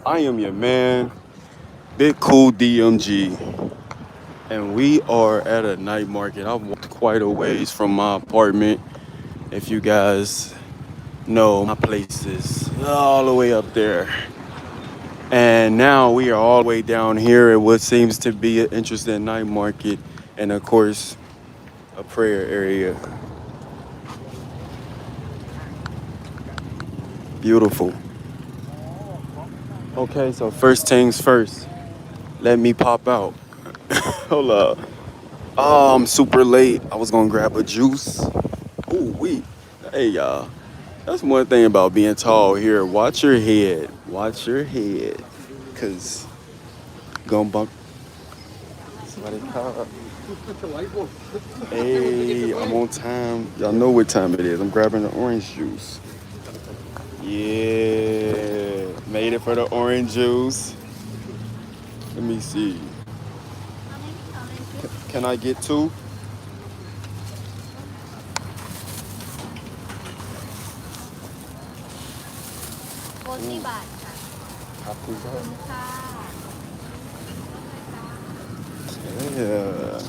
I am your man, Big Cool DMG, and we are at a night market. I've walked quite a ways from my apartment. If you guys know, my place is all the way up there. And now we are all the way down here at what seems to be an interesting night market, and of course, a prayer area. Beautiful. Okay, so first things first, let me pop out. Hold up. Oh, I'm super late. I was gonna grab a juice. Ooh, wee. Hey, y'all. That's one thing about being tall here. Watch your head. Watch your head. Cause gonna bump. Somebody call. Hey, I'm on time. Y'all know what time it is. I'm grabbing the orange juice. Yeah. Made it for the orange juice. Let me see. Can I get two? 40 บาทค่ะขอบคุณค่ะ Yeah.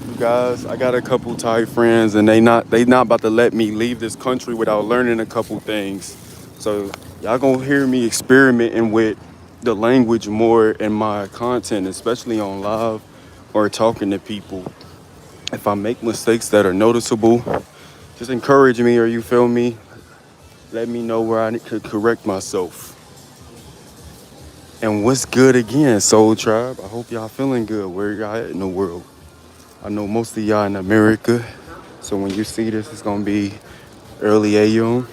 You guys, I got a couple Thai friends and they not about to let me leave this country without learning a couple things. So y'all gonna hear me experimenting with the language more in my content, especially on live or talking to people. If I make mistakes that are noticeable, just encourage me or you feel me, let me know where I could correct myself. And what's good again, Soul Tribe? I hope y'all feeling good where y'all at in the world. I know most of y'all in America, so when you see this, it's gonna be early AM.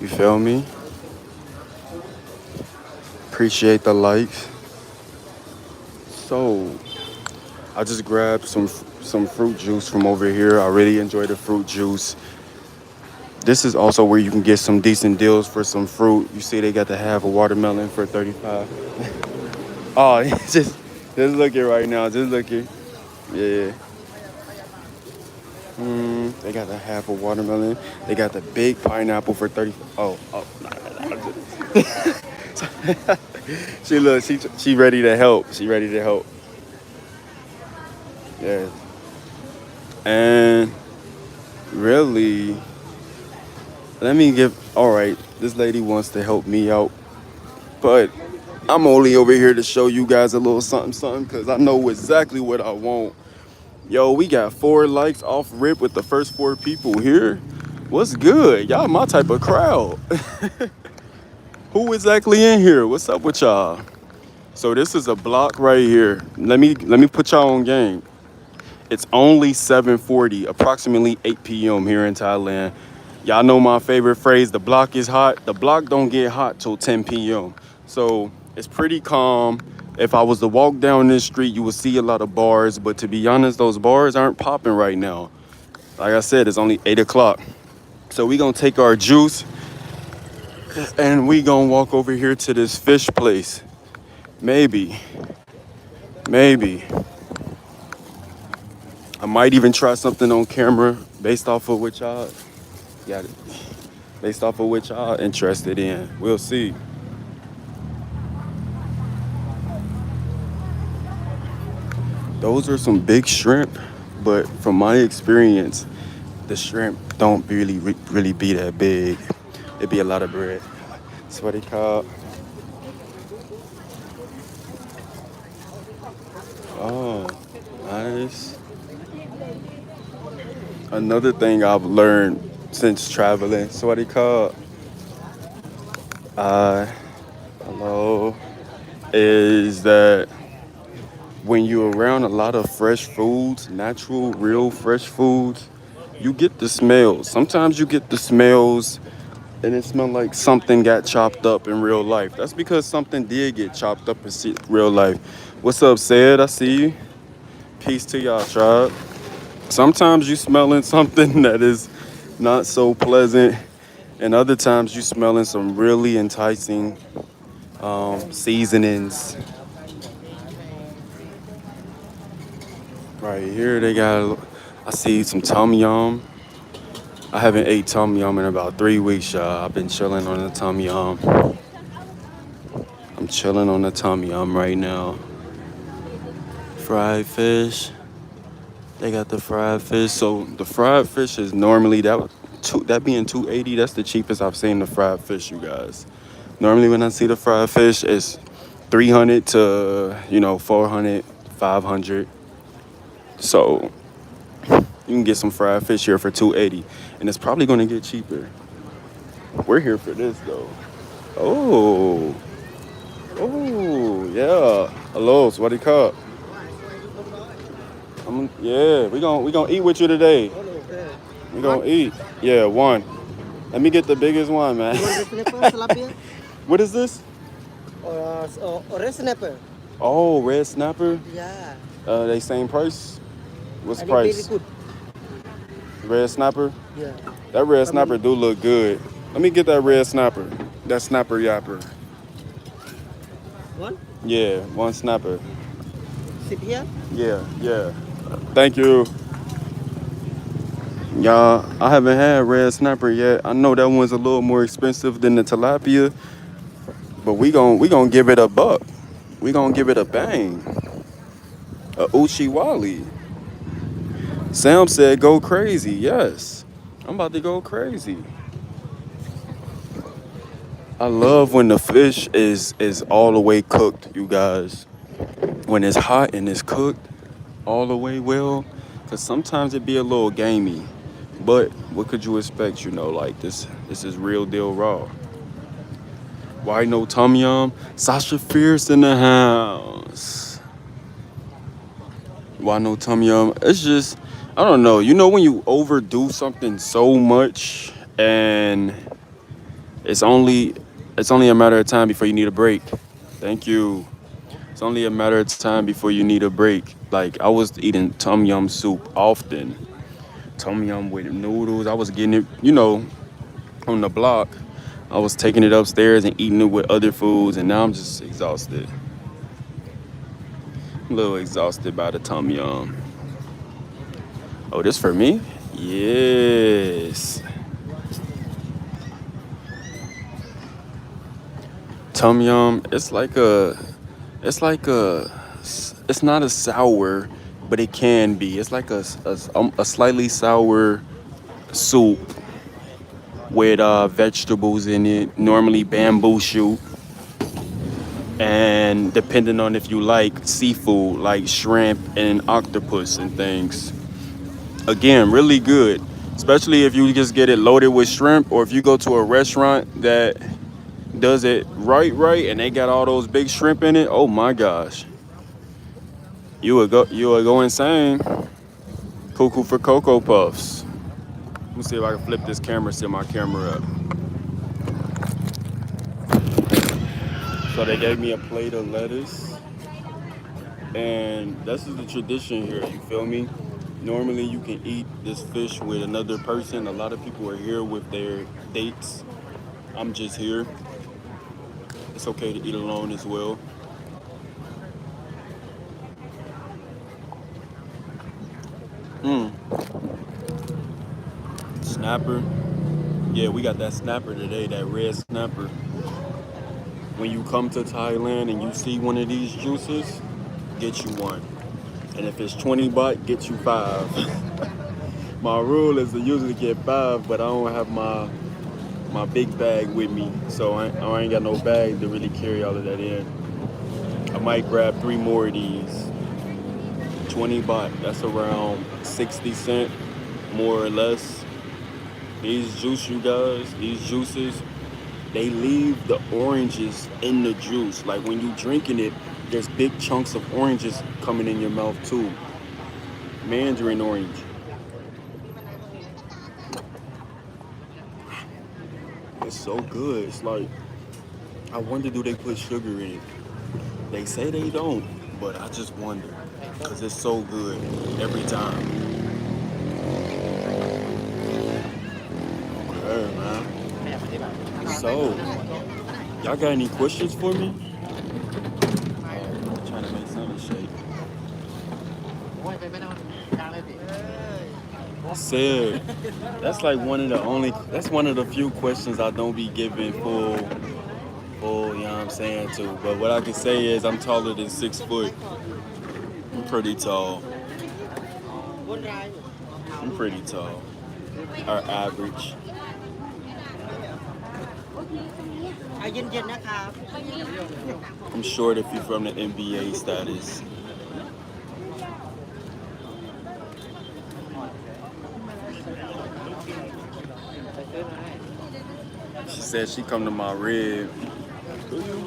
You feel me? Appreciate the likes. So I just grabbed some fruit juice from over here. I really enjoy the fruit juice. This is also where you can get some decent deals for some fruit. You see, they got to have a watermelon for 35. Oh, just look it right now. Just look it. Yeah. They got the half a watermelon. They got the big pineapple for 30. Oh. She look, she ready to help. She ready to help. Yeah. And really, let me give. All right, this lady wants to help me out, but I'm only over here to show you guys a little something, something, because I know exactly what I want. Yo, we got 4 likes off rip with the first 4 people here. What's good? Y'all my type of crowd. Who exactly in here? What's up with y'all? So this is a block right here. Let me put y'all on game. It's only 7:40, approximately 8 p.m. here in Thailand. Y'all know my favorite phrase, the block is hot. The block don't get hot till 10 p.m. So it's pretty calm. If I was to walk down this street, you would see a lot of bars, but to be honest, those bars aren't popping right now. Like I said, it's only 8 o'clock. So we gonna take our juice and we gonna walk over here to this fish place. Maybe, maybe. I might even try something on camera based off of what y'all got it. Based off of what y'all interested in. We'll see. Those are some big shrimp, but from my experience, the shrimp don't really be that big. It be a lot of bread. That's what they call. Oh, nice. Another thing I've learned since traveling, so what they call. Uh, hello. Is that when you're around a lot of fresh foods, natural, real fresh foods, you get the smells. Sometimes you get the smells and it smells like something got chopped up in real life. That's because something did get chopped up in real life. What's up, Sid? I see you. Peace to y'all, tribe. Sometimes you smelling something that is not so pleasant, and other times you smelling some really enticing seasonings. Right here, they got. I see some tom yum. I haven't ate tom yum in about 3 weeks, y'all. I've been chilling on the tom yum. I'm chilling on the tom yum right now. Fried fish. They got the fried fish. So the fried fish is normally that being 280. That's the cheapest I've seen the fried fish, you guys. Normally when I see the fried fish, it's 300 to 400, 500. So you can get some fried fish here for 280, and it's probably gonna get cheaper. We're here for this though. Oh, oh yeah. Hello, swaddy cup. Yeah, we gonna eat with you today. We gonna eat. Yeah, one. Let me get the biggest one, man. What is this? Red snapper. Oh, red snapper. Yeah. They same price. What's the I think very price? good. Red snapper. Yeah. That red snapper do look good. Let me get that red snapper. That snapper yapper. One? Yeah, one snapper. Sit here. Yeah. Thank you. Y'all, I haven't had red snapper yet. I know that one's a little more expensive than the tilapia, but we gonna give it a buck. We gonna give it a bang. A Uchi Wally. Sam said go crazy. Yes. I'm about to go crazy. I love when the fish is all the way cooked, you guys. When it's hot and it's cooked all the way well, cause sometimes it be a little gamey. But what could you expect, like this is real deal raw. Why no tom yum? Sasha Fierce in the house. Why no tom yum? It's just, I don't know. When you overdo something so much and it's only a matter of time before you need a break. Thank you. It's only a matter of time before you need a break. Like I was eating tom yum soup often. Tom yum with noodles. I was getting it, on the block. I was taking it upstairs and eating it with other foods, and now I'm just exhausted. A little exhausted by the tom yum. Oh, this for me? Yes. Tom yum, it's not a sour, but it can be. It's like a slightly sour soup with vegetables in it, normally bamboo shoot, and depending on if you like seafood, like shrimp and octopus and things. Again, really good, especially if you just get it loaded with shrimp, or if you go to a restaurant that does it right, and they got all those big shrimp in it. Oh my gosh, you would go insane. Cuckoo for Cocoa Puffs. Let me see if I can flip this camera, set my camera up. So they gave me a plate of lettuce, and this is the tradition here, you feel me? Normally you can eat this fish with another person. A lot of people are here with their dates. I'm just here. It's okay to eat alone as well. Mmm, snapper. Yeah, we got that snapper today, that red snapper. When you come to Thailand and you see one of these juices, get you one. And if it's 20 baht, get you 5. My rule is to usually get 5, but I don't have my big bag with me, so I ain't got no bag to really carry all of that in. I might grab 3 more of these. 20 baht, that's around 60 cents, more or less. These juices, they leave the oranges in the juice. Like when you drinking it, there's big chunks of oranges coming in your mouth too. Mandarin orange. It's so good. It's like, I wonder, do they put sugar in it? They say they don't, but I just wonder. Because it's so good every time. Okay, man. So, y'all got any questions for me? I'm trying to make something shake. Said that's like one of the only. That's one of the few questions I don't be giving full. You know what I'm saying too. But what I can say is I'm taller than 6 foot. I'm pretty tall. I'm pretty tall. Or average. เอาเย็นๆนะครับ I'm short if you're from the NBA status. She said she come to my rib. Do you?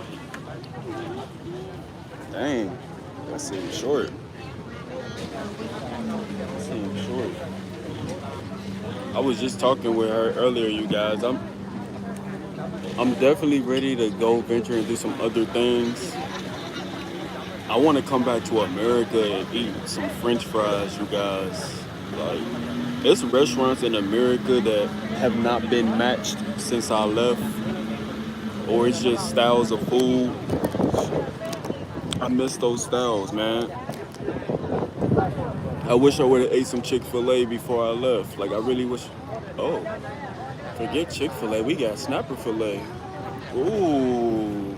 Dang, that seems short. That seems short. I was just talking with her earlier, you guys. I'm definitely ready to go venture and do some other things. I want to come back to America and eat some French fries, you guys. Like, there's restaurants in America that have not been matched since I left, or it's just styles of food. I miss those styles, man. I wish I would have ate some Chick-fil-A before I left. Like, I really wish. Oh, forget Chick-fil-A. We got Snapper Filet. Ooh,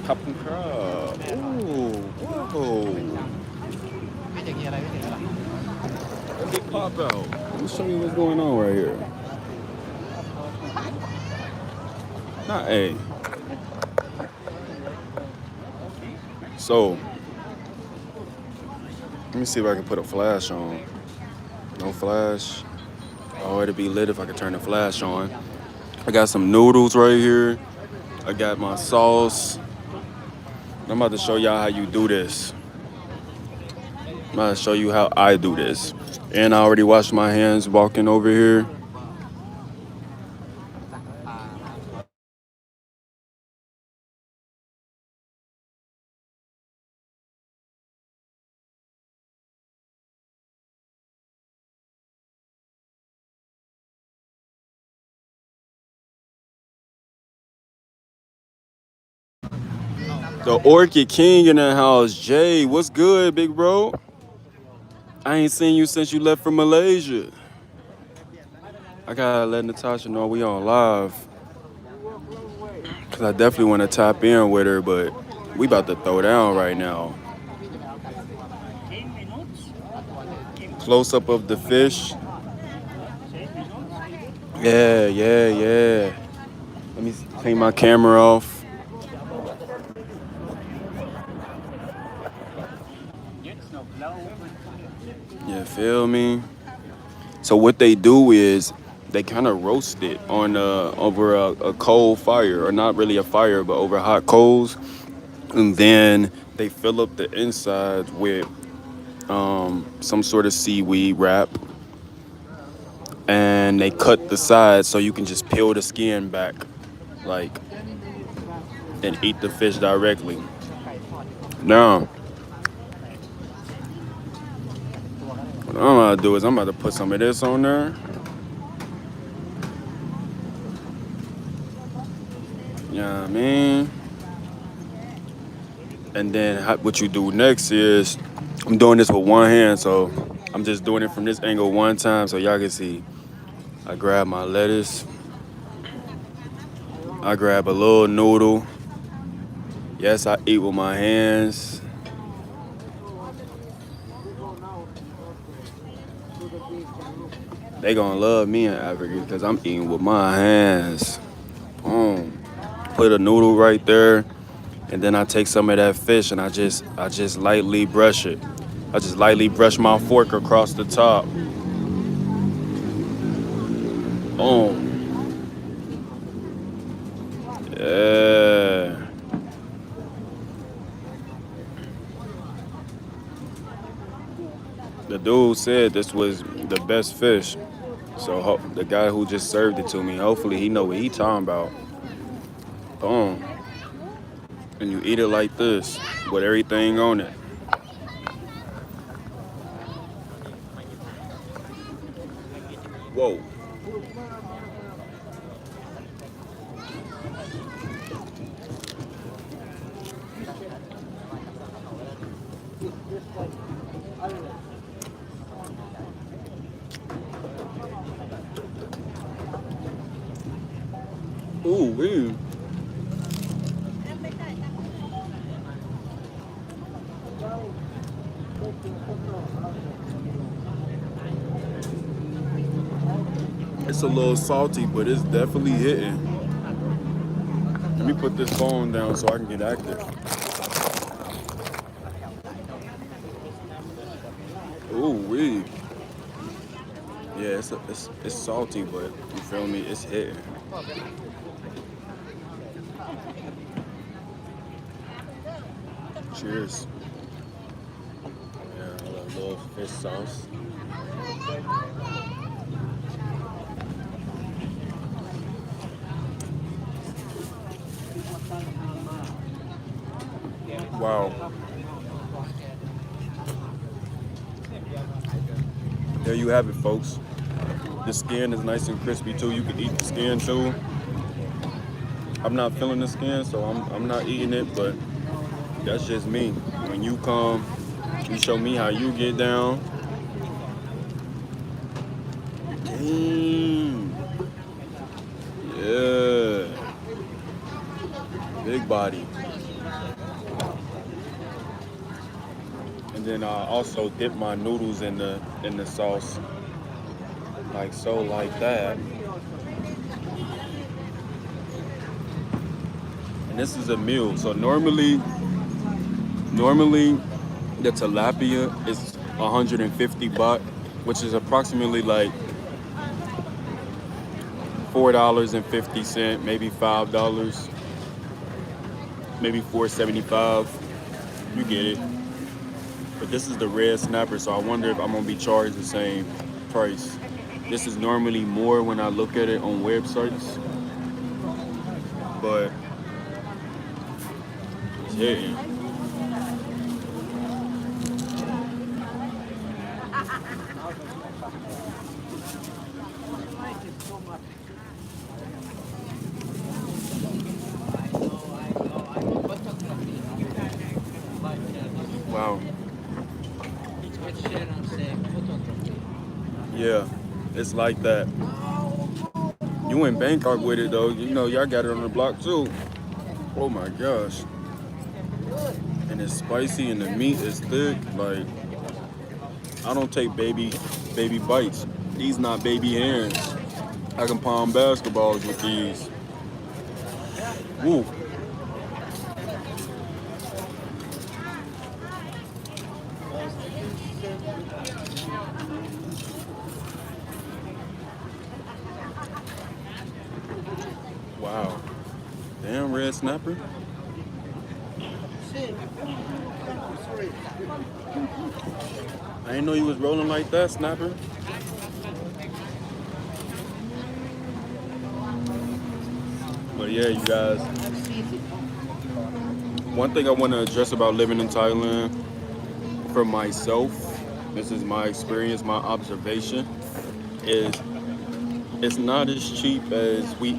Captain Crab. Ooh, whoa. Big pop out. Let me show you what's going on right here. Not A. So, let me see if I can put a flash on. No flash. Oh, it'd be lit if I could turn the flash on. I got some noodles right here. I got my sauce. I'm about to show y'all how you do this. I'm about to show you how I do this. And I already washed my hands walking over here. The Orchid King in the house. Jay, what's good, big bro? I ain't seen you since you left from Malaysia. I gotta let Natasha know we on live. Cause I definitely want to tap in with her, but we about to throw down right now. Close up of the fish. Yeah, yeah, yeah. Let me clean my camera off. You feel me? So what they do is they kind of roast it on over a coal fire, or not really a fire, but over hot coals, and then they fill up the inside with some sort of seaweed wrap, and they cut the sides so you can just peel the skin back, like, and eat the fish directly. Now, what I'm about to do is I'm about to put some of this on there. You know what I mean? And then what you do next is, I'm doing this with one hand, so I'm just doing it from this angle one time so y'all can see. I grab my lettuce. I grab a little noodle. Yes, I eat with my hands. They gonna love me in Africa because I'm eating with my hands. Boom. Put a noodle right there, and then I take some of that fish and I just lightly brush it. I just lightly brush my fork across the top. Boom. Yeah. The dude said this was the best fish. So the guy who just served it to me, hopefully he know what he talking about. Boom. And you eat it like this, with everything on it. Whoa. It's a little salty, but it's definitely hitting. Let me put this phone down so I can get active. Ooh wee. Yeah, it's salty, but you feel me? It's hitting. Cheers. Yeah, a little fish sauce. Wow. There you have it, folks. The skin is nice and crispy too. You can eat the skin too. I'm not feeling the skin, so I'm not eating it, but that's just me. When you come, you show me how you get down. Damn. Yeah. Big body. And then I also dip my noodles in the sauce. Like so, like that. And this is a meal. So normally the tilapia is 150 baht, which is approximately like $4.50, maybe $5, maybe $4.75. You get it. But this is the red snapper, so I wonder if I'm gonna be charged the same price. This is normally more when I look at it on websites, but it's hitting. Wow. Yeah, it's like that. You in Bangkok with it though. You know y'all got it on the block too. Oh my gosh. And it's spicy and the meat is thick. Like I don't take baby bites. These not baby hands. I can palm basketballs with these. Woo. Wow. Damn red snapper. I didn't know you was rolling like that, snapper. But yeah, you guys. One thing I want to address about living in Thailand for myself, this is my experience, my observation, is it's not as cheap as we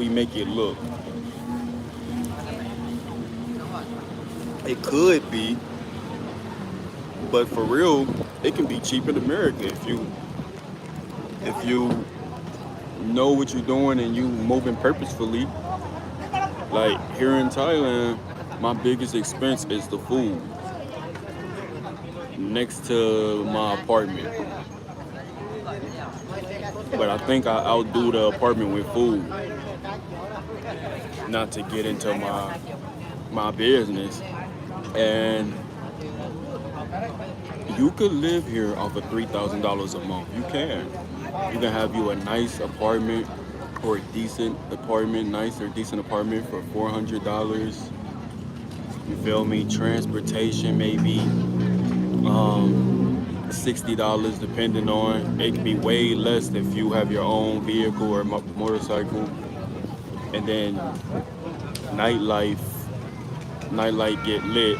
make it look. It could be, but for real, it can be cheap in America if you know what you're doing and you moving purposefully. Like here in Thailand, my biggest expense is the food next to my apartment. But I think I outdo the apartment with food. Not to get into my business. And you could live here off of $3,000 a month. You can. You can have you a nice apartment or a decent apartment, nice or decent apartment for $400. You feel me? Transportation maybe $60 depending on. It can be way less if you have your own vehicle or motorcycle. And then nightlife get lit.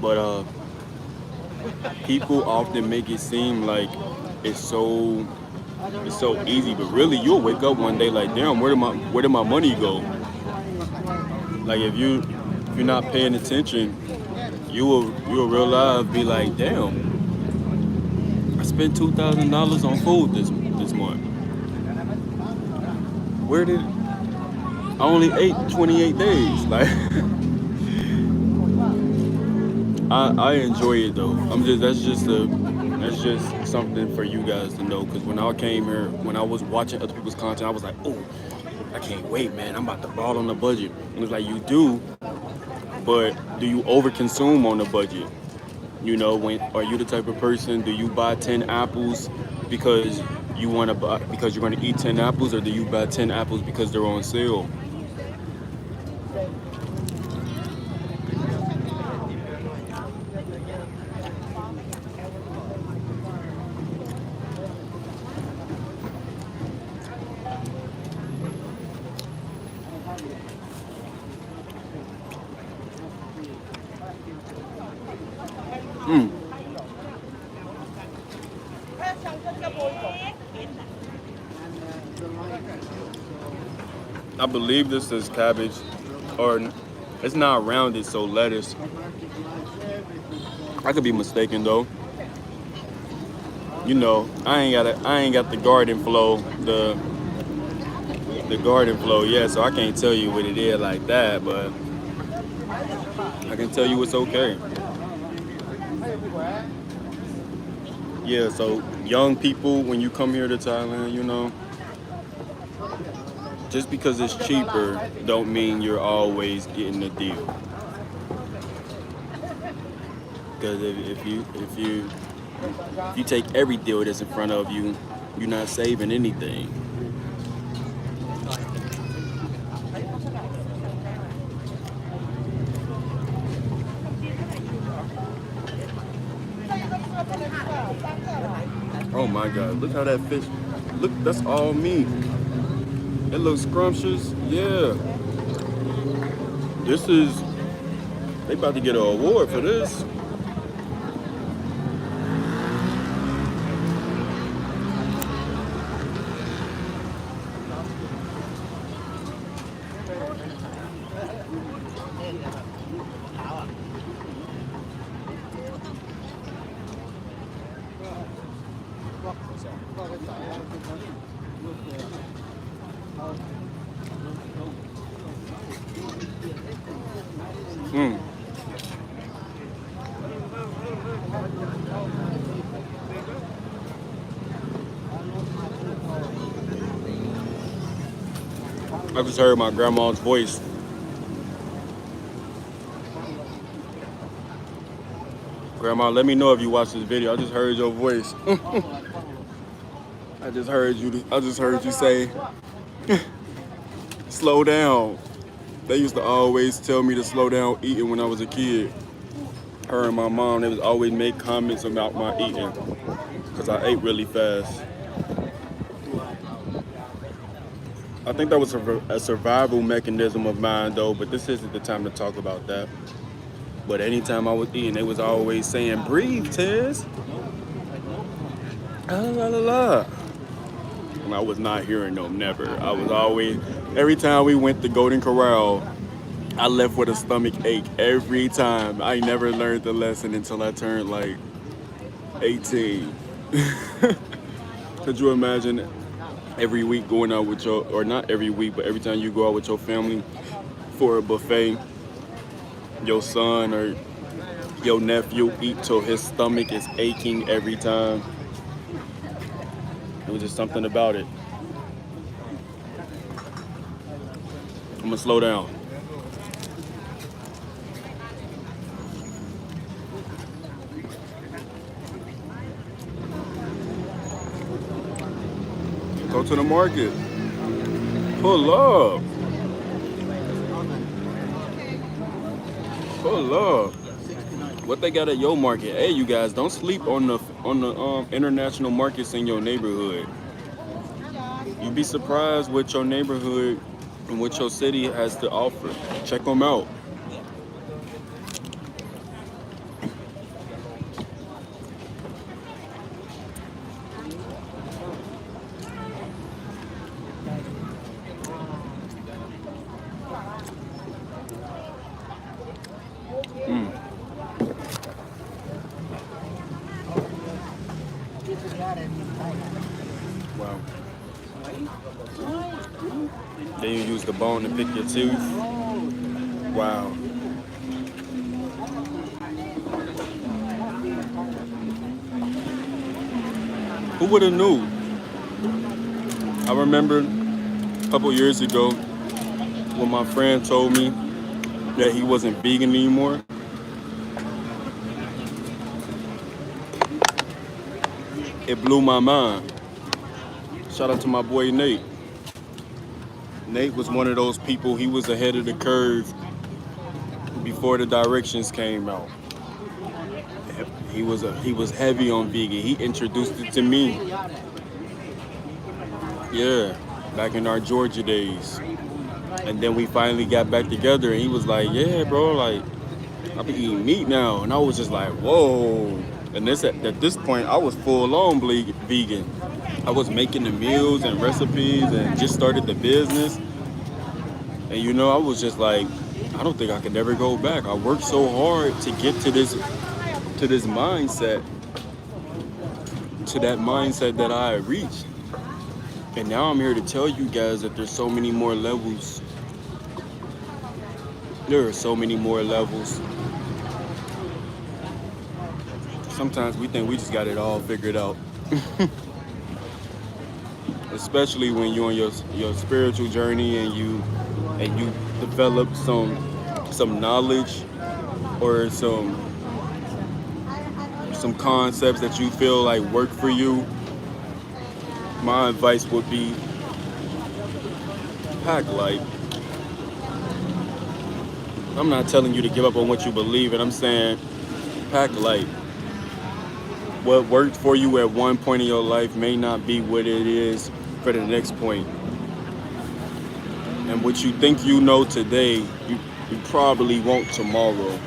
But people often make it seem like it's so easy, but really you'll wake up one day like, damn, where did my money go? Like if you're not paying attention, you'll realize, be like, damn, I spent $2,000 on food this month. Where did I only ate 28 days? Like I enjoy it though. That's just That's just something for you guys to know. Because when I came here, when I was watching other people's content, I was like, oh, I can't wait, man. I'm about to ball on the budget. It was like, you do, but do you overconsume on the budget? You know, when are you the type of person? Do you buy 10 apples because you want to buy because you're going to eat 10 apples, or do you buy 10 apples because they're on sale? Mm. I believe this is cabbage, or it's not rounded, so lettuce. I could be mistaken though. You know, I ain't got the garden flow, the garden flow yet, so I can't tell you what it is like that, but I can tell you it's okay. Yeah, so young people, when you come here to Thailand, you know, just because it's cheaper don't mean you're always getting a deal. Because if you take every deal that's in front of you, you're not saving anything. Oh my God, look how that fish, look, that's all meat. It looks scrumptious, yeah. This is, they about to get an award for this. Mm. I just heard my grandma's voice. Grandma, let me know if you watch this video. I just heard your voice. I just heard you say, slow down. They used to always tell me to slow down eating when I was a kid. Her and my mom, they would always make comments about my eating because I ate really fast. I think that was a survival mechanism of mine though, but this isn't the time to talk about that. But anytime I was eating, they was always saying, breathe, Tez. La la la la. And I was not hearing them, never. I was always, every time we went to Golden Corral, I left with a stomach ache every time. I never learned the lesson until I turned like 18. Could you imagine every week going out with your, or not every week, but every time you go out with your family for a buffet, your son or your nephew eat till his stomach is aching every time? It was just something about it. I'm gonna slow down. Go to the market. Pull up. Pull up. What they got at your market? Hey, you guys, don't sleep on the international markets in your neighborhood. You'd be surprised what your neighborhood and what your city has to offer. Check them out. Wow. Then you use the bone to pick your tooth. Wow. Who would have knew? I remember a couple years ago when my friend told me that he wasn't vegan anymore. It blew my mind. Shout out to my boy Nate. Nate was one of those people, he was ahead of the curve before the directions came out. He was heavy on vegan. He introduced it to me. Yeah, back in our Georgia days. And then we finally got back together and he was like, yeah, bro, like I be eating meat now. And I was just like, whoa. And at this point I was full on vegan. I was making the meals and recipes and just started the business. And you know, I was just like, I don't think I could ever go back. I worked so hard to get to this mindset, to that mindset that I reached. And now I'm here to tell you guys that there's so many more levels. There are so many more levels. Sometimes we think we just got it all figured out. Especially when you're on your spiritual journey and you develop some knowledge or some concepts that you feel like work for you. My advice would be pack light. I'm not telling you to give up on what you believe in. I'm saying pack light. What worked for you at one point in your life may not be what it is for the next point. And what you think you know today, you probably won't tomorrow.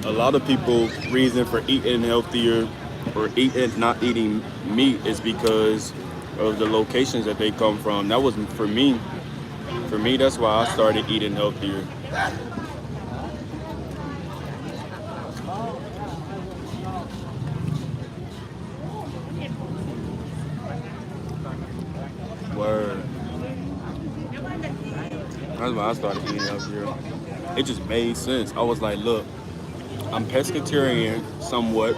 A lot of people reason for eating healthier or not eating meat is because of the locations that they come from. That wasn't for me. For me, that's why I started eating healthier. Word. That's why I started eating healthier. It just made sense. I was like, look, I'm pescatarian somewhat.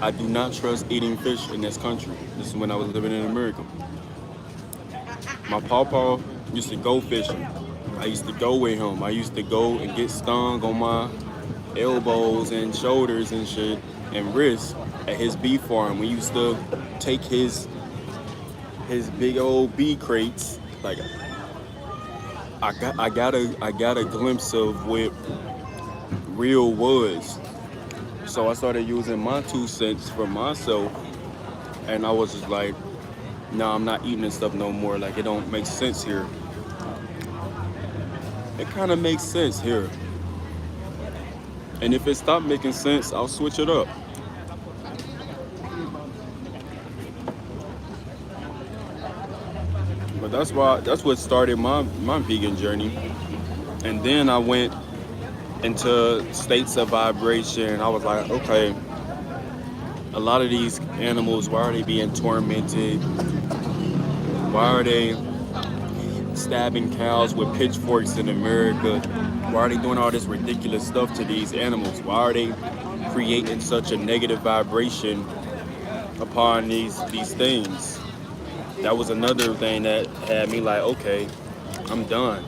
I do not trust eating fish in this country. This is when I was living in America. My pawpaw used to go fishing. I used to go with him. I used to go and get stung on my elbows and shoulders and shit and wrists at his bee farm. We used to take his big old bee crates. Like I got a glimpse of what real was. So I started using my 2 cents for myself, and I was just like, nah, I'm not eating this stuff no more. Like, it don't make sense here. It kind of makes sense here. And if it stopped making sense, I'll switch it up. But that's what started my vegan journey. And then I went into states of vibration. I was like, okay, a lot of these animals, why are they being tormented? Why are they stabbing cows with pitchforks in America? Why are they doing all this ridiculous stuff to these animals? Why are they creating such a negative vibration upon these things? That was another thing that had me like, okay, I'm done.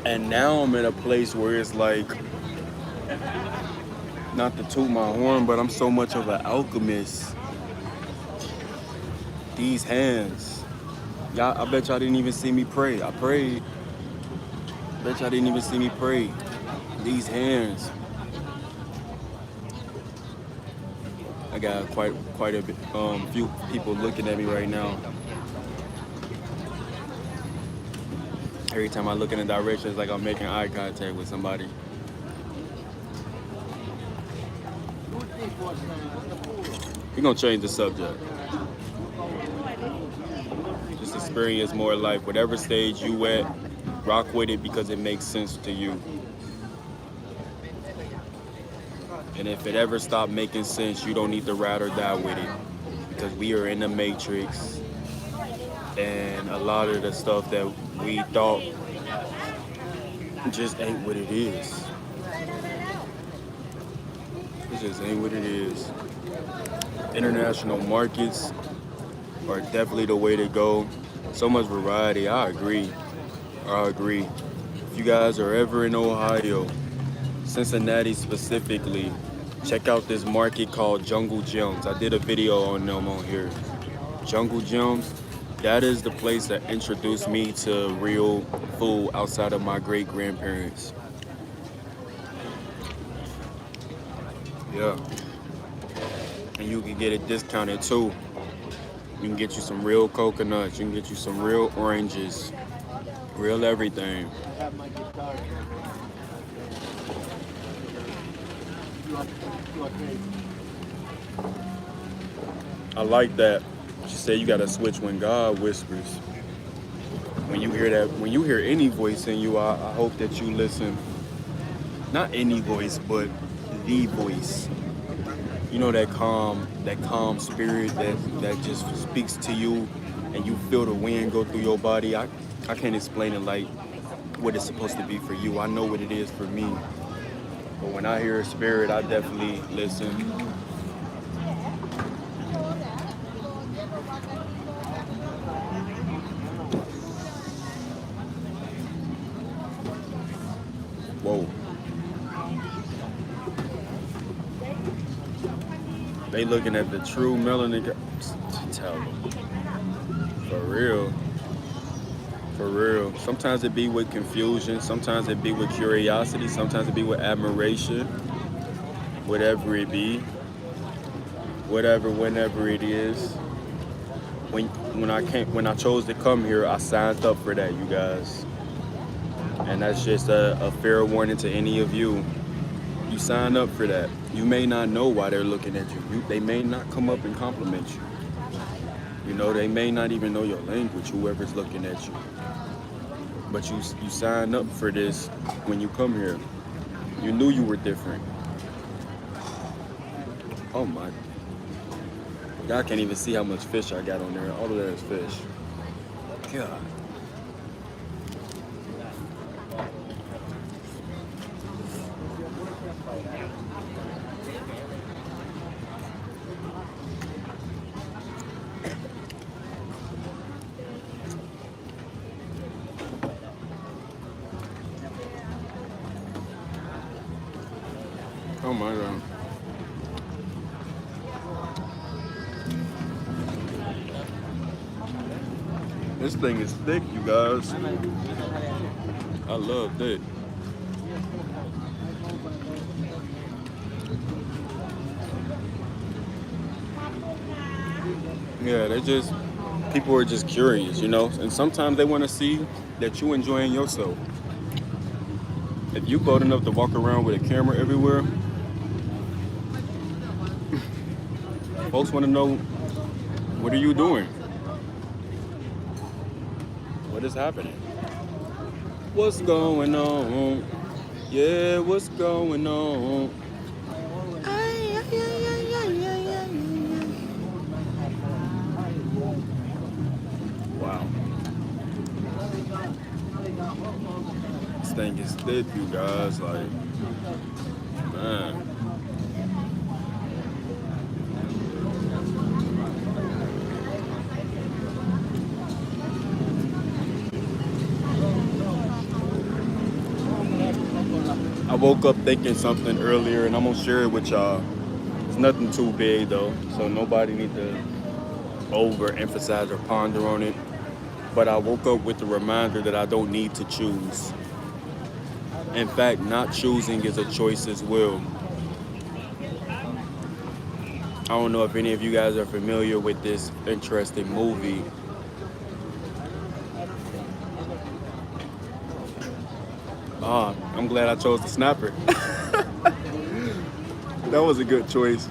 And now I'm in a place where it's like, not to toot my horn, but I'm so much of an alchemist. These hands. Y'all, I bet y'all didn't even see me pray. I prayed. I bet y'all didn't even see me pray. These hands. I got quite a bit, few people looking at me right now. Every time I look in the direction, it's like I'm making eye contact with somebody. We're gonna change the subject. Just experience more life. Whatever stage you at, rock with it because it makes sense to you. And if it ever stops making sense, you don't need to ride or die with it. Because we are in the matrix. And a lot of the stuff that we thought just ain't what it is. It just ain't what it is. International markets are definitely the way to go. So much variety. I agree. I agree. If you guys are ever in Ohio, Cincinnati specifically, check out this market called Jungle Gems. I did a video on them on here. Jungle Gems, that is the place that introduced me to real food outside of my great grandparents. Yeah. And you can get it discounted too. You can get you some real coconuts, you can get you some real oranges, real everything. I like that. She said you gotta switch when God whispers. When you hear that, when you hear any voice in you, I hope that you listen. Not any voice, but the voice. You know that calm spirit that just speaks to you, and you feel the wind go through your body. I can't explain it like what it's supposed to be for you. I know what it is for me. But when I hear a spirit, I definitely listen. Whoa. They looking at the true melanin. Tell them. For real. For real. Sometimes it be with confusion. Sometimes it be with curiosity. Sometimes it be with admiration. Whatever it be. Whatever, whenever it is. When I chose to come here, I signed up for that, you guys. And that's just a fair warning to any of you. You sign up for that. You may not know why they're looking at you. They may not come up and compliment you. You know, they may not even know your language, whoever's looking at you. But you sign up for this when you come here. You knew you were different. Oh my. Y'all can't even see how much fish I got on there. All of that is fish. God. Oh my God. This thing is thick, you guys. I love thick. Yeah, people are just curious, you know? And sometimes they want to see that you enjoying yourself. If you bold enough to walk around with a camera everywhere, folks want to know, what are you doing? What is happening? What's going on? Yeah, what's going on? Wow. This thing is thick, you guys. Like, man. I woke up thinking something earlier, and I'm gonna share it with y'all. It's nothing too big though, so nobody need to overemphasize or ponder on it. But I woke up with the reminder that I don't need to choose. In fact, not choosing is a choice as well. I don't know if any of you guys are familiar with this interesting movie. I'm glad I chose the snapper. That was a good choice.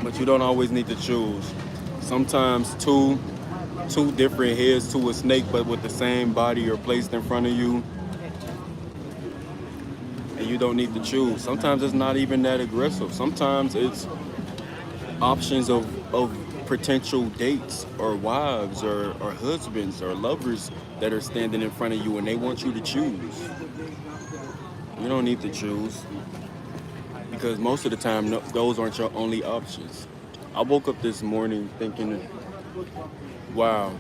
But you don't always need to choose. Sometimes two different heads to a snake, but with the same body are placed in front of you, and you don't need to choose. Sometimes it's not even that aggressive. Sometimes it's options of potential dates or wives or husbands or lovers that are standing in front of you and they want you to choose. You don't need to choose because most of the time those aren't your only options. I woke up this morning thinking, wow,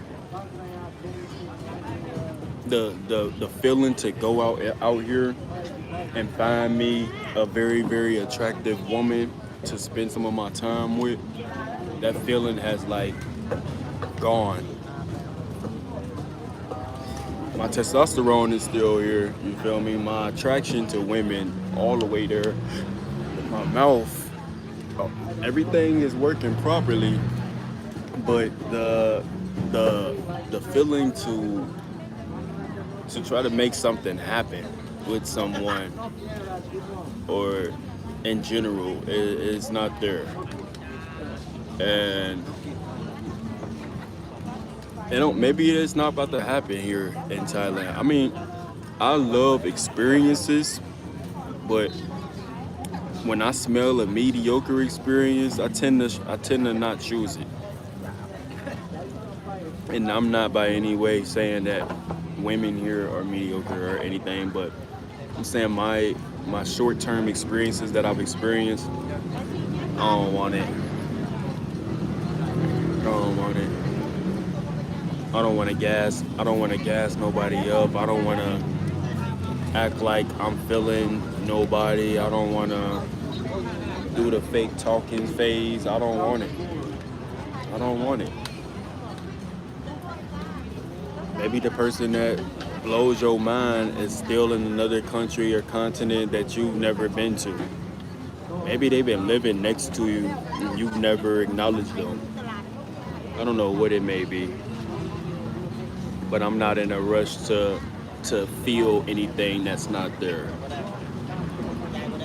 the feeling to go out here and find me a very very attractive woman to spend some of my time with. That feeling has like gone. My testosterone is still here. You feel me? My attraction to women all the way there. My mouth, oh, everything is working properly, but the the feeling to try to make something happen with someone or in general is not there. And it don't maybe it's not about to happen here in Thailand. I mean, I love experiences, but when I smell a mediocre experience, I tend to not choose it. And I'm not by any way saying that women here are mediocre or anything, but I'm saying my short-term experiences that I've experienced, I don't want it. I don't want it. I don't want to gas. I don't want to gas nobody up. I don't want to act like I'm feeling nobody. I don't want to do the fake talking phase. I don't want it. I don't want it. Maybe the person that blows your mind is still in another country or continent that you've never been to. Maybe they've been living next to you and you've never acknowledged them. I don't know what it may be, but I'm not in a rush to feel anything that's not there.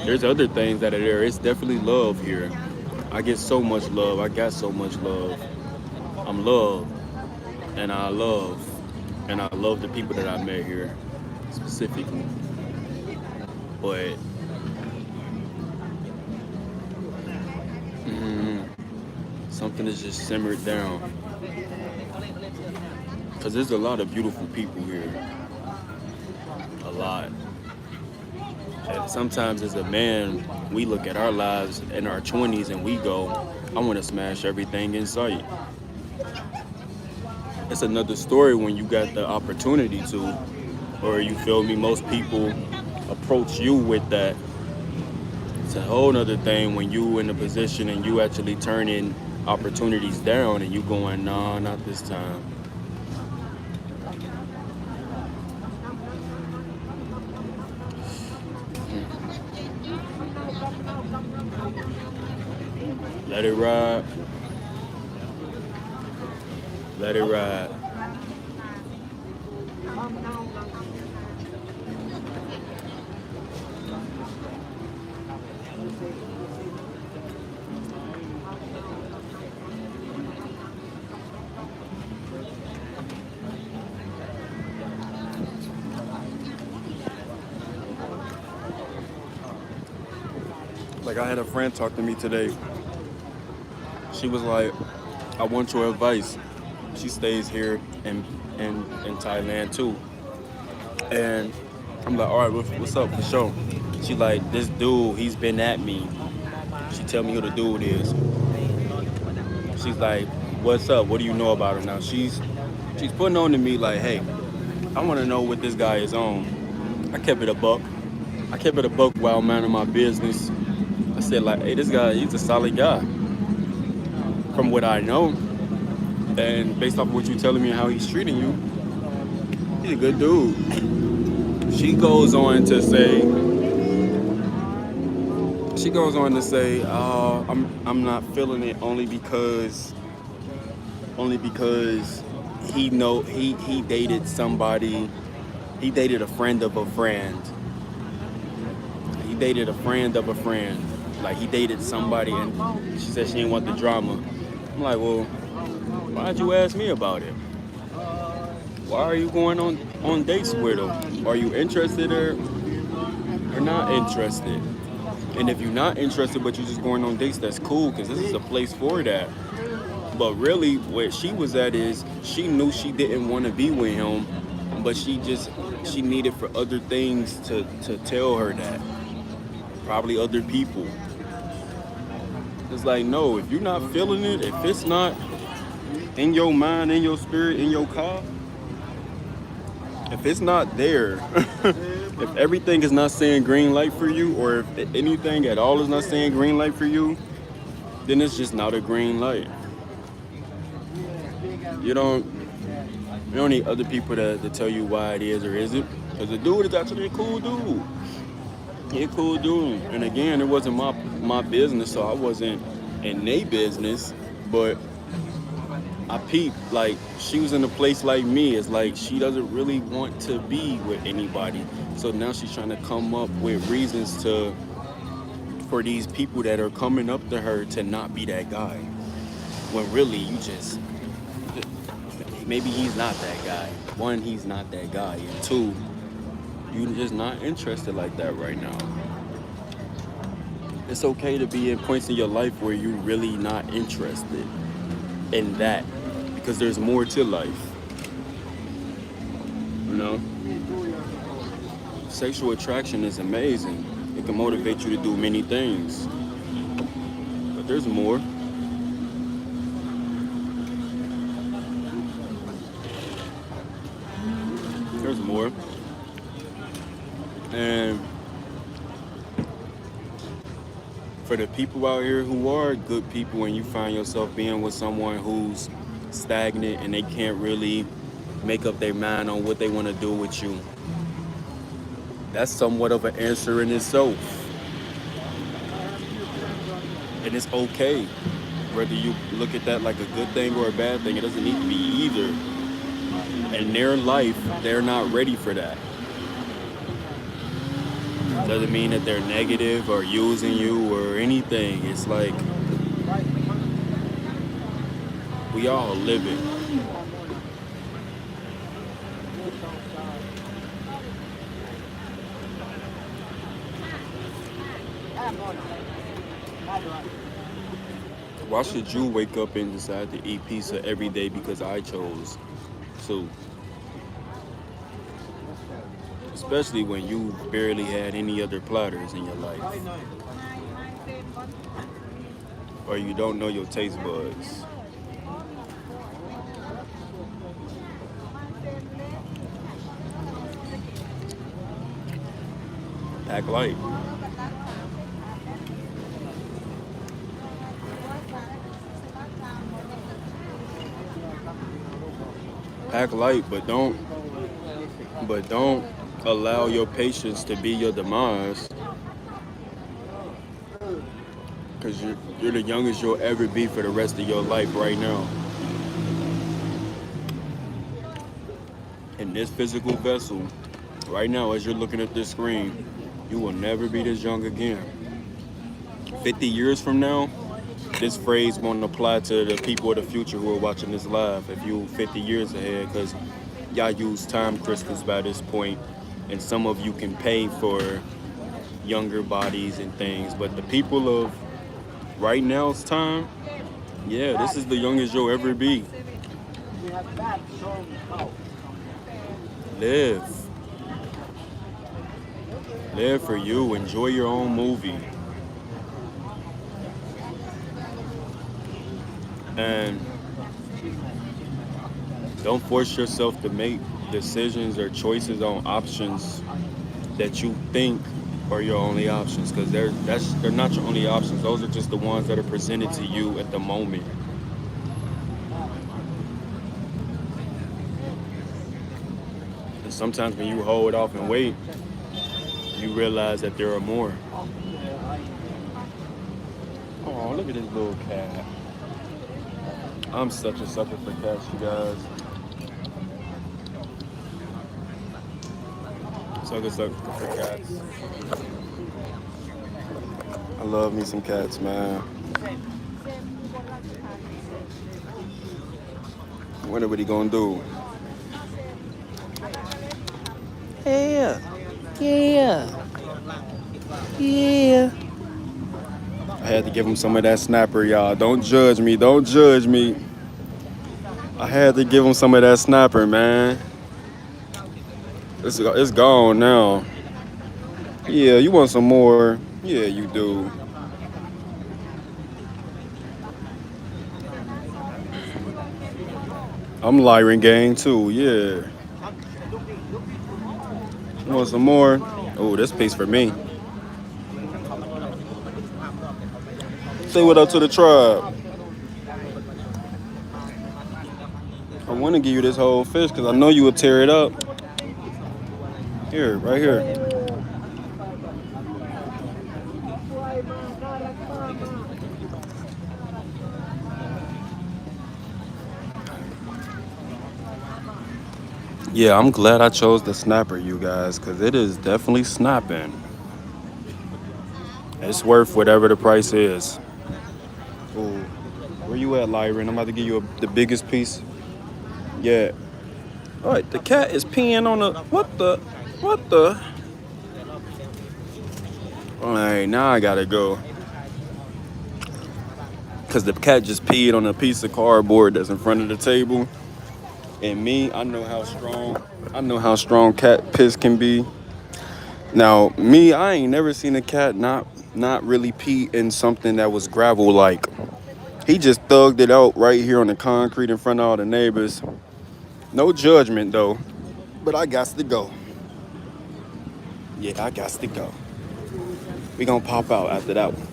There's other things that are there. It's definitely love here. I get so much love. I got so much love. I'm loved, and I love, and I love the people that I met here specifically. But mm, something is just simmered down because there's a lot of beautiful people here. A lot. And sometimes as a man, we look at our lives in our 20s and we go, I want to smash everything in sight. It's another story when you got the opportunity to, or you feel me, most people approach you with that. It's a whole nother thing when you in a position and you actually turning opportunities down and you going, nah, not this time. Let it ride. Let it ride. Like I had a friend talk to me today. She was like, I want your advice. She stays here in Thailand too. And I'm like, all right, what's up for sure? She like, this dude, he's been at me. She tell me who the dude is. She's like, what's up? What do you know about him now? She's putting on to me like, hey, I want to know what this guy is on. I kept it a buck. I kept it a buck while minding my business. I said like, hey, this guy, he's a solid guy. From what I know, and based off of what you're telling me how he's treating you, he's a good dude. She goes on to say, oh, I'm not feeling it only because he dated somebody, he dated a friend of a friend. He dated a friend of a friend. Like he dated somebody and she said she didn't want the drama. I'm like, well, why'd you ask me about it? Why are you going on dates with him? Are you interested or not interested? And if you're not interested, but you're just going on dates, that's cool because this is a place for that. But really, where she was at is she knew she didn't want to be with him, but she needed for other things to tell her that. Probably other people. It's like, no, if you're not feeling it, if it's not in your mind, in your spirit, in your car, if it's not there, if everything is not saying green light for you, or if anything at all is not saying green light for you, then it's just not a green light. You don't you don't need other people to tell you why it is or isn't. Because the dude is actually a cool dude. He a cool dude. And again, it wasn't my business, so I wasn't in their business. But I peeped, like, she was in a place like me. It's like she doesn't really want to be with anybody. So now she's trying to come up with reasons for these people that are coming up to her to not be that guy. When really you just maybe he's not that guy. One, he's not that guy. And two, you're just not interested like that right now. It's okay to be in points in your life where you're really not interested in that because there's more to life. You know? Sexual attraction is amazing. It can motivate you to do many things. But there's more. There's more. And for the people out here who are good people and you find yourself being with someone who's stagnant and they can't really make up their mind on what they want to do with you, that's somewhat of an answer in itself. And it's okay. Whether you look at that like a good thing or a bad thing, it doesn't need to be either. In their life, they're not ready for that. Doesn't mean that they're negative or using you or anything. It's like we all living. Why should you wake up and decide to eat pizza every day because I chose to? Especially when you barely had any other platters in your life. Or you don't know your taste buds. Pack light. Pack light, but don't allow your patience to be your demise. Because you're the youngest you'll ever be for the rest of your life right now. In this physical vessel, right now as you're looking at this screen, you will never be this young again. 50 years from now, this phrase won't apply to the people of the future who are watching this live if you 50 years ahead, because y'all use time crystals by this point, and some of you can pay for younger bodies and things, but the people of right now's time, yeah, this is the youngest you'll ever be. Live for you. Enjoy your own movie. And don't force yourself to make decisions or choices on options that you think are your only options, because they're not your only options. Those are just the ones that are presented to you at the moment. And sometimes when you hold off and wait, you realize that there are more. Oh, look at this little cat. I'm such a sucker for cats, you guys. Sucker for cats. I love me some cats, man. Wonder what he gonna do. Yeah. Yeah. Yeah. I had to give him some of that snapper, y'all. Don't judge me. Don't judge me. I had to give him some of that snapper, man. It's gone now. Yeah, you want some more? Yeah, you do. I'm Lyran gang too. Yeah. You want some more? Oh, this piece for me. Say what up to the tribe. I want to give you this whole fish because I know you would tear it up. Here, right here. Yeah, I'm glad I chose the snapper, you guys, because it is definitely snapping. It's worth whatever the price is. Ooh, where you at, Lyran? I'm about to give you the biggest piece. Yeah. All right, the cat is peeing on the. What the? What the? All right, now I gotta go. Because the cat just peed on a piece of cardboard that's in front of the table. And me, I know how strong cat piss can be. Now, me, I ain't never seen a cat not really pee in something that was gravel like. He just thugged it out right here on the concrete in front of all the neighbors. No judgment though, but I got to go. Yeah, I got to go. We gonna pop out after that one.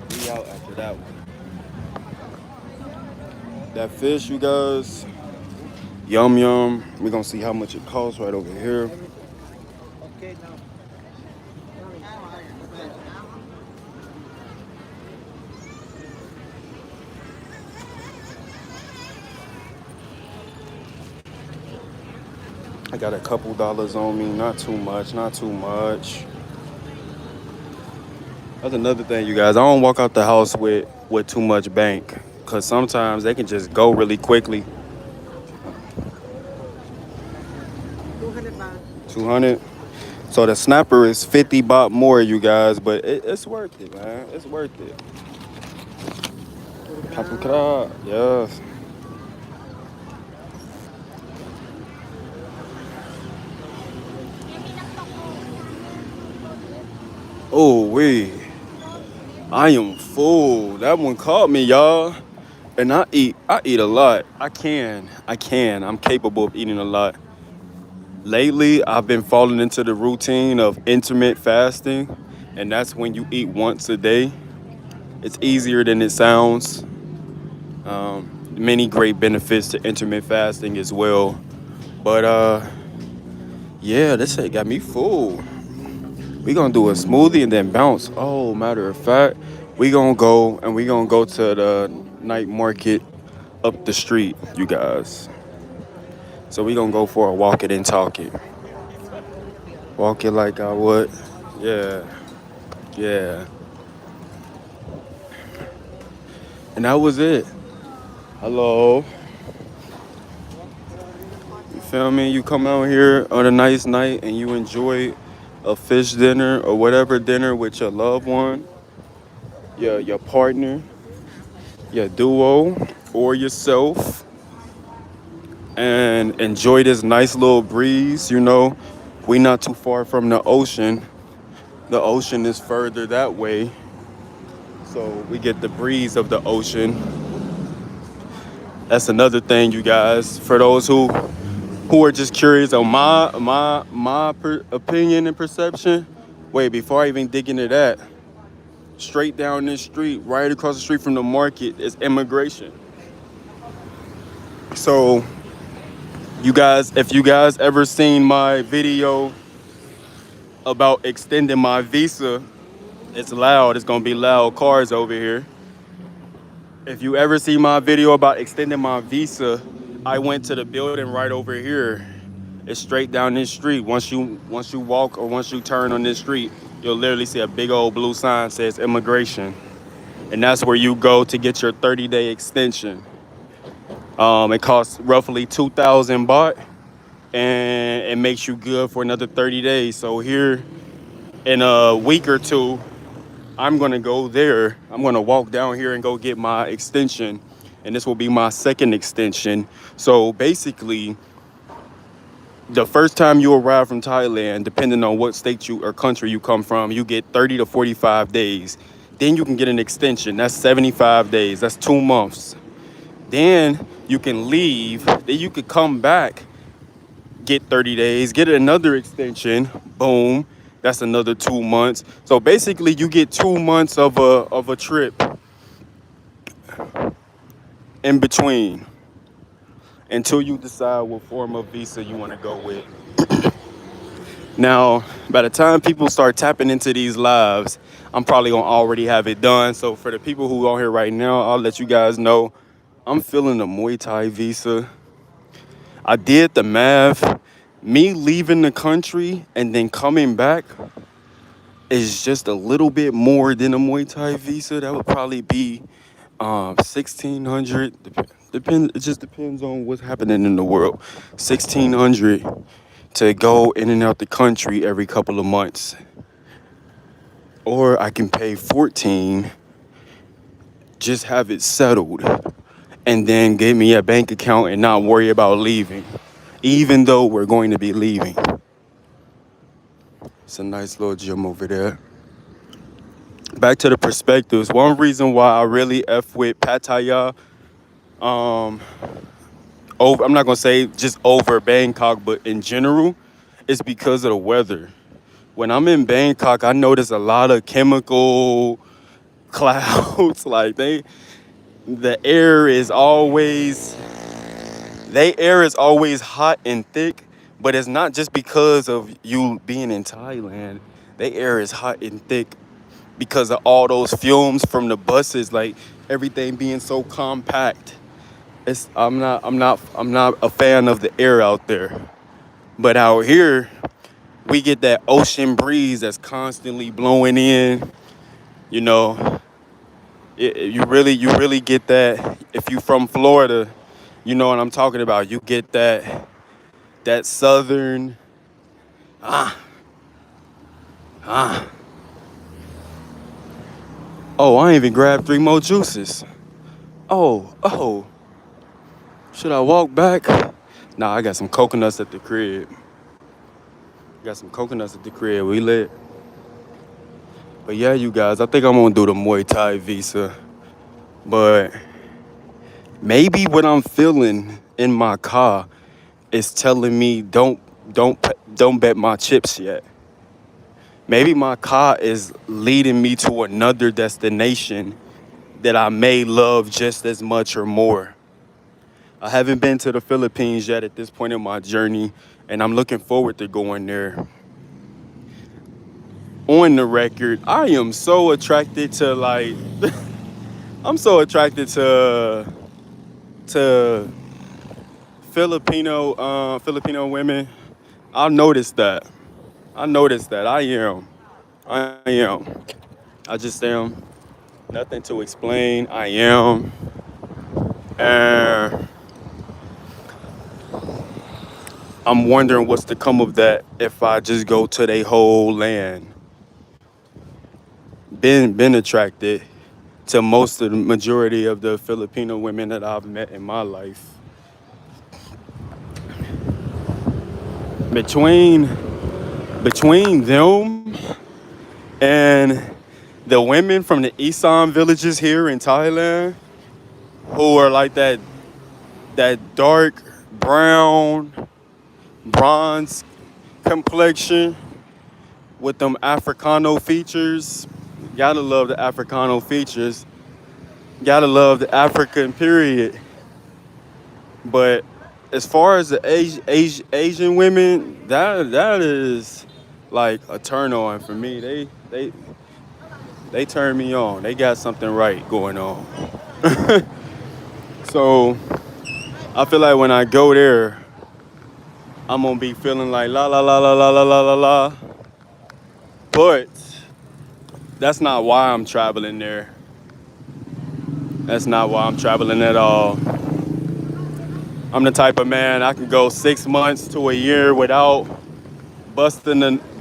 We out after that one. That fish, you guys, yum yum. We gonna see how much it costs right over here. I got a couple dollars on me, not too much, not too much. That's another thing, you guys. I don't walk out the house with too much bank, cause sometimes they can just go really quickly. 200 baht. 200. So the snapper is 50 baht more, you guys, but it's worth it, man. It's worth it. Kapukra, yes. Oh, wait. I am full. That one caught me, y'all. And I eat a lot. I'm capable of eating a lot. Lately, I've been falling into the routine of intermittent fasting, and that's when you eat once a day. It's easier than it sounds. Many great benefits to intermittent fasting as well. But yeah, this shit got me full. We gonna do a smoothie and then bounce. Oh, matter of fact, we gonna go to the night market up the street, you guys. So we gonna go for a walk it and talk it. Walk it like I would. Yeah, yeah. And that was it. Hello. You feel me? You come out here on a nice night and you enjoy a fish dinner or whatever dinner with your loved one, your partner, your duo, or yourself, and enjoy this nice little breeze. You know, we not too far from the ocean. The ocean is further that way, so we get the breeze of the ocean. That's another thing, you guys. For those who are just curious on my opinion and perception. Wait, before I even dig into that, straight down this street, right across the street from the market, is immigration. So, you guys, if you guys ever seen my video about extending my visa, it's loud. It's gonna be loud cars over here. If you ever see my video about extending my visa, I went to the building right over here. It's straight down this street. Once you walk or once you turn on this street, you'll literally see a big old blue sign says immigration. And that's where you go to get your 30-day extension. It costs roughly 2,000 baht. and it makes you good for another 30 days. So here in a week or two, I'm gonna go there. I'm gonna walk down here and go get my extension, and this will be my second extension. So basically, the first time you arrive from Thailand, depending on what state you or country you come from, you get 30 to 45 days. Then you can get an extension. That's 75 days. That's 2 months. Then you can leave. Then you could come back, get 30 days, get another extension. Boom. That's another 2 months. So basically, you get 2 months of a trip in between until you decide what form of visa you want to go with. Now, by the time people start tapping into these lives, I'm probably gonna already have it done. So for the people who are here right now, I'll let you guys know I'm feeling a Muay Thai visa. I did the math. Me leaving the country and then coming back is just a little bit more than a Muay Thai visa. That would probably be 1,600. Depends. It just depends on what's happening in the world. 1,600 to go in and out the country every couple of months, or I can pay 14, just have it settled, and then give me a bank account and not worry about leaving, even though we're going to be leaving. It's a nice little gym over there. Back to the perspectives. One reason why I really F with Pattaya, I'm not gonna say just over Bangkok, but in general, is because of the weather. When I'm in Bangkok, I notice a lot of chemical clouds. Like the air is always, they air is always hot and thick, but it's not just because of you being in Thailand. The air is hot and thick because of all those fumes from the buses, like everything being so compact. I'm not a fan of the air out there. But out here, we get that ocean breeze that's constantly blowing in. You know, you really get that. If you from Florida, you know what I'm talking about. You get that southern ah ah. Oh, I ain't even grabbed 3 more juices. Oh, should I walk back? Nah, I got some coconuts at the crib. Got some coconuts at the crib. We lit. But yeah, you guys, I think I'm gonna do the Muay Thai visa. But maybe what I'm feeling in my car is telling me don't bet my chips yet. Maybe my car is leading me to another destination that I may love just as much or more. I haven't been to the Philippines yet at this point in my journey, and I'm looking forward to going there. On the record, I am so attracted to I'm so attracted to Filipino women. I noticed that. I noticed that. I am. I am. I just am. Nothing to explain. I am. And I'm wondering what's to come of that if I just go to their whole land. Been attracted to most of the majority of the Filipino women that I've met in my life. Between them and the women from the Isan villages here in Thailand, who are like that dark brown, bronze complexion with them Africano features. Gotta love the Africano features. Gotta love the African period. But as far as the Asian women, that is like a turn on for me. They turn me on. They got something right going on. So I feel like when I go there, I'm gonna be feeling like la la la la la la la la la. But that's not why I'm traveling there. That's not why I'm traveling at all. I'm the type of man I can go 6 months to a year without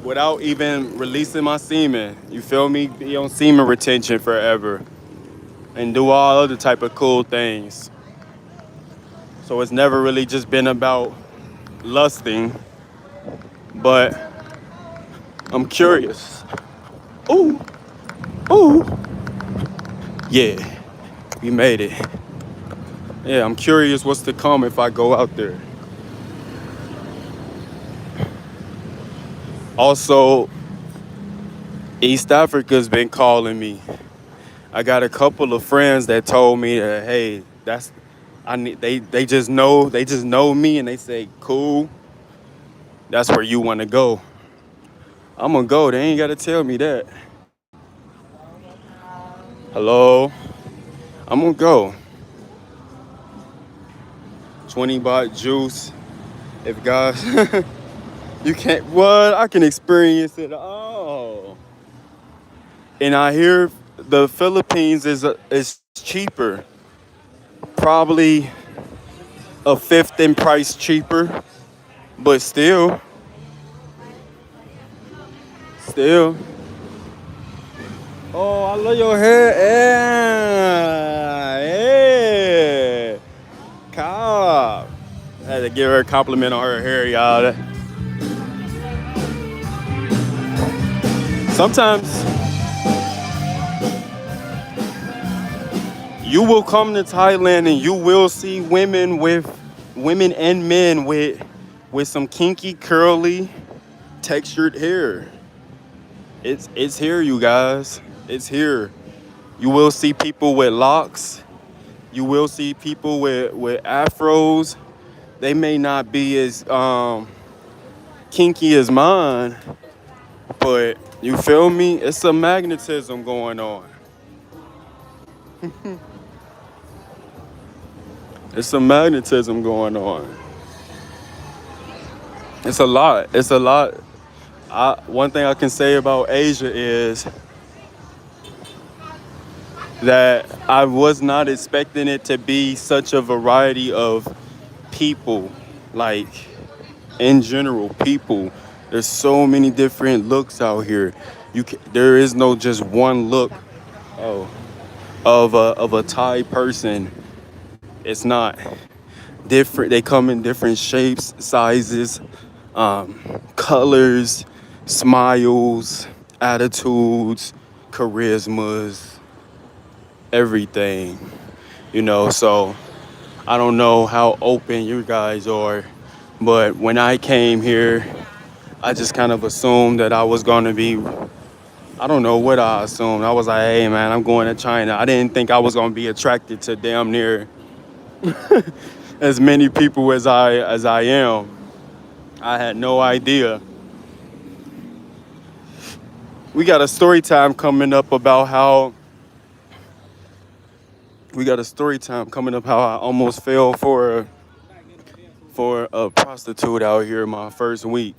without even releasing my semen. You feel me? Be on semen retention forever and do all other type of cool things. So it's never really just been about lusting, but I'm curious. Ooh, ooh, yeah, we made it. Yeah, I'm curious what's to come if I go out there. Also, East Africa's been calling me. I got a couple of friends that told me that hey, that's I need they just know me and they say cool, that's where you want to go. I'm gonna go. They ain't gotta tell me that. Hello, I'm gonna go. 20 baht juice. If guys, you can't. What? I can experience it all. And I hear the Philippines is cheaper, probably a fifth in price cheaper, but still. Oh, I love your hair. Yeah, yeah. Cobb. I had to give her a compliment on her hair, y'all. Sometimes you will come to Thailand and you will see women and men with some kinky, curly, textured hair. It's here, you guys. It's here. You will see people with locks. You will see people with afros. They may not be as kinky as mine, but you feel me? It's a magnetism going on. It's a magnetism going on. It's a lot. It's a lot. One thing I can say about Asia is that I was not expecting it to be such a variety of people, like in general, people. There's so many different looks out here. There is no just one look. Oh, of a Thai person. It's not different. They come in different shapes, sizes, colors, smiles, attitudes, charismas, everything. So I don't know how open you guys are, but when I came here, I just kind of assumed that I was going to be, I don't know what I assumed. I was like, hey man, I'm going to China. I didn't think I was going to be attracted to damn near as many people as I am. I had no idea. We got a story time coming up about how we got a story time coming up how I almost fell for a prostitute out here my first week.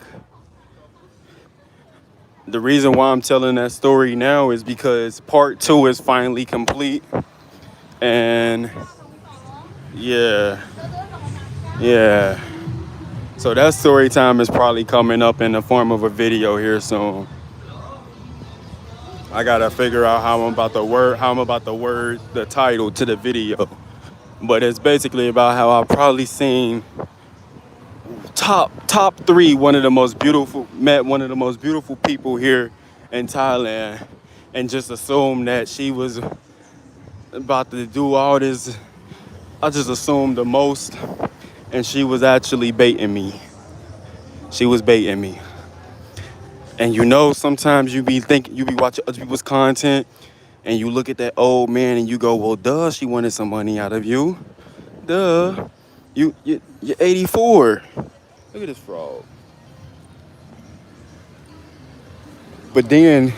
The reason why I'm telling that story now is because part two is finally complete. And yeah, yeah. So that story time is probably coming up in the form of a video here soon. I gotta figure out how I'm about to word the title to the video. But it's basically about how I probably seen top three met one of the most beautiful people here in Thailand and just assumed that she was about to do all this. I just assumed the most and she was actually baiting me. She was baiting me. And sometimes you be watching other people's content and you look at that old man and you go, well, duh, she wanted some money out of you. Duh. You're 84. Look at this frog. But then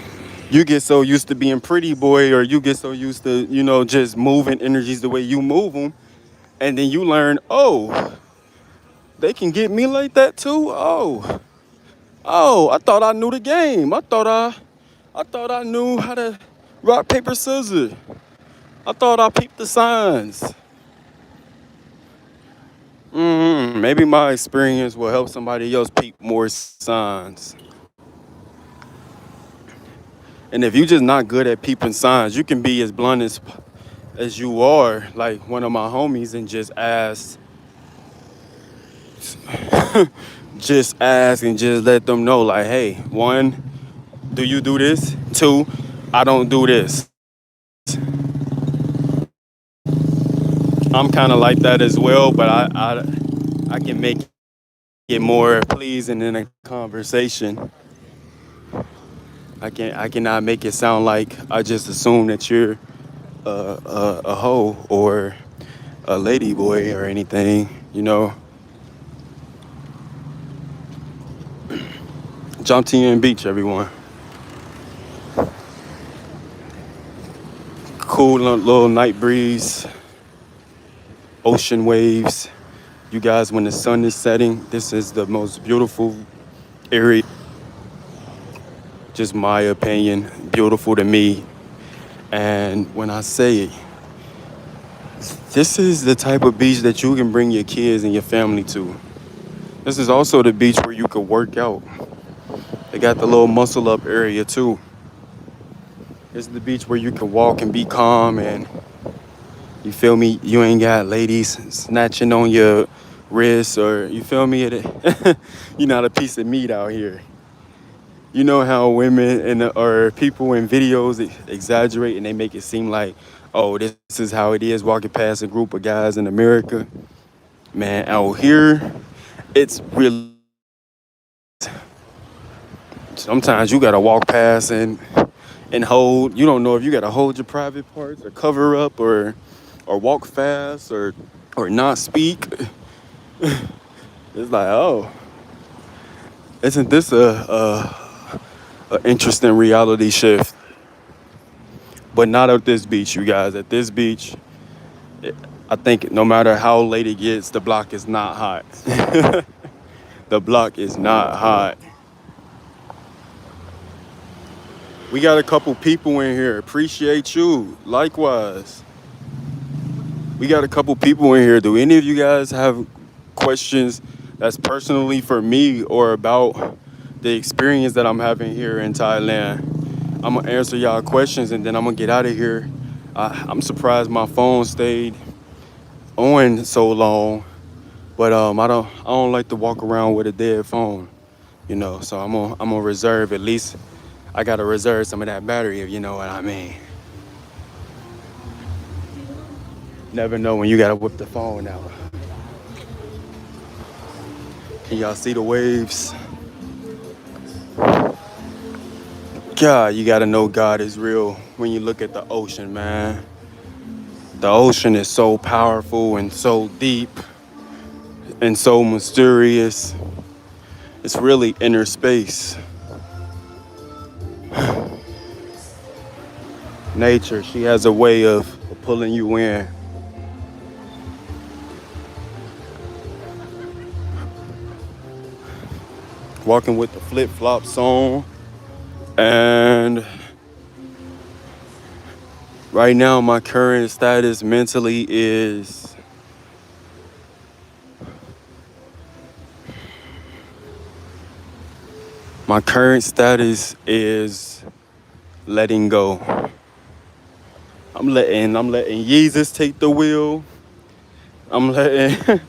you get so used to being pretty boy or you get so used to, just moving energies the way you move them. And then you learn, oh, they can get me like that too? Oh, I thought I knew the game. I thought I knew how to rock, paper, scissors. I thought I peeped the signs. maybe my experience will help somebody else peep more signs. And if you're just not good at peeping signs, you can be as blunt as you are, like one of my homies, and just ask and just let them know, like, hey, one, do you do this? Two, I don't do this. I'm kind of like that as well, but I can make it more pleasing in a conversation. I cannot make it sound like I just assume that you're a hoe or a ladyboy or anything. You know, Jomtien Beach, everyone. Cool little night breeze, ocean waves. You guys, when the sun is setting, this is the most beautiful area. Just my opinion, beautiful to me. And when I say it, this is the type of beach that you can bring your kids and your family to. This is also the beach where you could work out. They got the little muscle up area too. This is the beach where you can walk and be calm and you feel me, you ain't got ladies snatching on your wrist or you feel me, you're not a piece of meat out here. You know how women or people in videos exaggerate and they make it seem like, oh, this is how it is walking past a group of guys in America. Man, out here, it's really, sometimes you gotta walk past and hold. You don't know if you gotta hold your private parts or cover up or walk fast or not speak. It's like, oh, isn't this a interesting reality shift? But not at this beach, you guys. At this beach, I think no matter how late it gets, the block is not hot. The block is not hot. We got a couple people in here. Appreciate you. Likewise. We got a couple people in here. Do any of you guys have questions that's personally for me or about the experience that I'm having here in Thailand? I'm gonna answer y'all questions and then I'm gonna get out of here. I'm surprised my phone stayed on so long, but I don't like to walk around with a dead phone, you know. So I'm gonna reserve at least. I gotta reserve some of that battery if you know what I mean. Never know when you gotta whip the phone out. Can y'all see the waves? God, you gotta know God is real when you look at the ocean, man. The ocean is so powerful and so deep and so mysterious. It's really inner space. Nature, she has a way of pulling you in. Walking with the flip flops on. And right now, my current status mentally is letting go. I'm letting Jesus take the wheel. I'm letting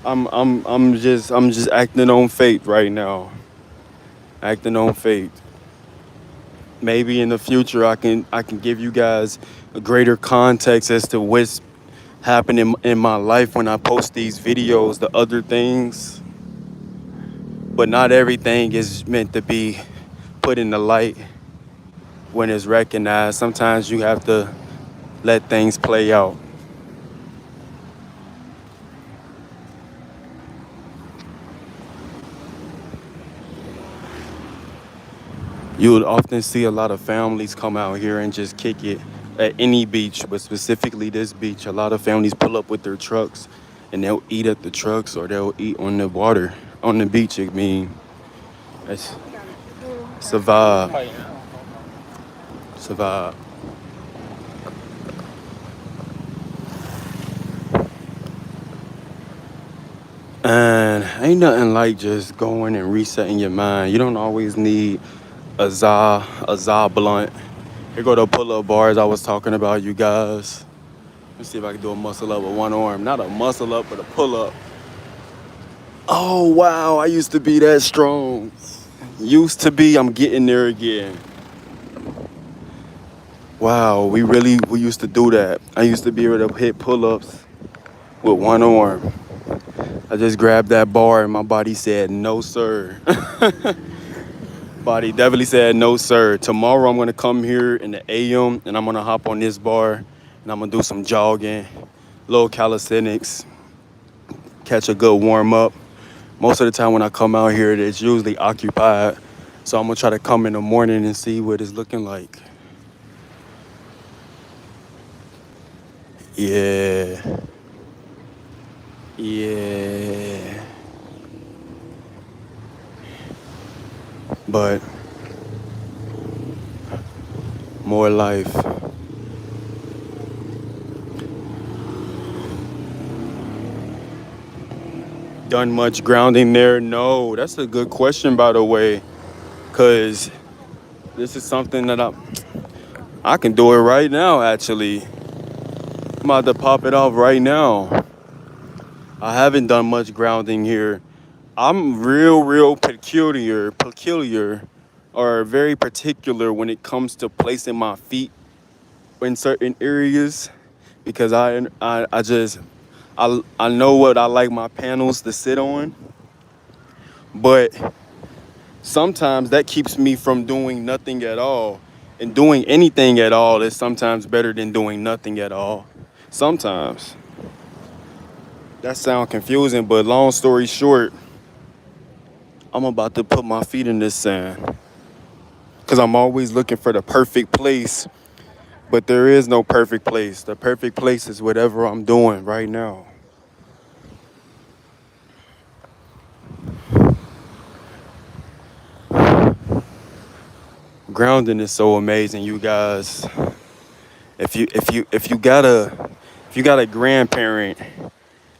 I'm just acting on faith right now. Acting on faith. Maybe in the future I can give you guys a greater context as to what's happening in my life when I post these videos, the other things. But not everything is meant to be put in the light when it's recognized. Sometimes you have to let things play out. You would often see a lot of families come out here and just kick it at any beach, but specifically this beach. A lot of families pull up with their trucks and they'll eat at the trucks or they'll eat on the water, on the beach. I mean, it's, it's a vibe. It's a vibe. Man, ain't nothing like just going and resetting your mind. You don't always need a za blunt. Here go the pull-up bars I was talking about, you guys. Let me see if I can do a muscle up with one arm. Not a muscle up, but a pull-up. Oh wow, I used to be that strong. Used to be, I'm getting there again. Wow, we used to do that. I used to be able to hit pull-ups with one arm. I just grabbed that bar and my body said no sir. Body definitely said no sir. Tomorrow I'm gonna come here in the AM and I'm gonna hop on this bar and I'm gonna do some jogging, little calisthenics, catch a good warm up. Most of the time when I come out here, it's usually occupied. So I'm gonna try to come in the morning and see what it's looking like. Yeah. Yeah. But more life. Done much grounding there? No. That's a good question, by the way. Cause this is something that I can do it right now, actually. I'm about to pop it off right now. I haven't done much grounding here. I'm real peculiar, or very particular when it comes to placing my feet in certain areas because I just I know what I like my panels to sit on, but sometimes that keeps me from doing nothing at all. And doing anything at all is sometimes better than doing nothing at all. Sometimes. That sounds confusing, but long story short, I'm about to put my feet in this sand. Cause I'm always looking for the perfect place, but there is no perfect place. The perfect place is whatever I'm doing right now. Grounding is so amazing, you guys. If you got a grandparent,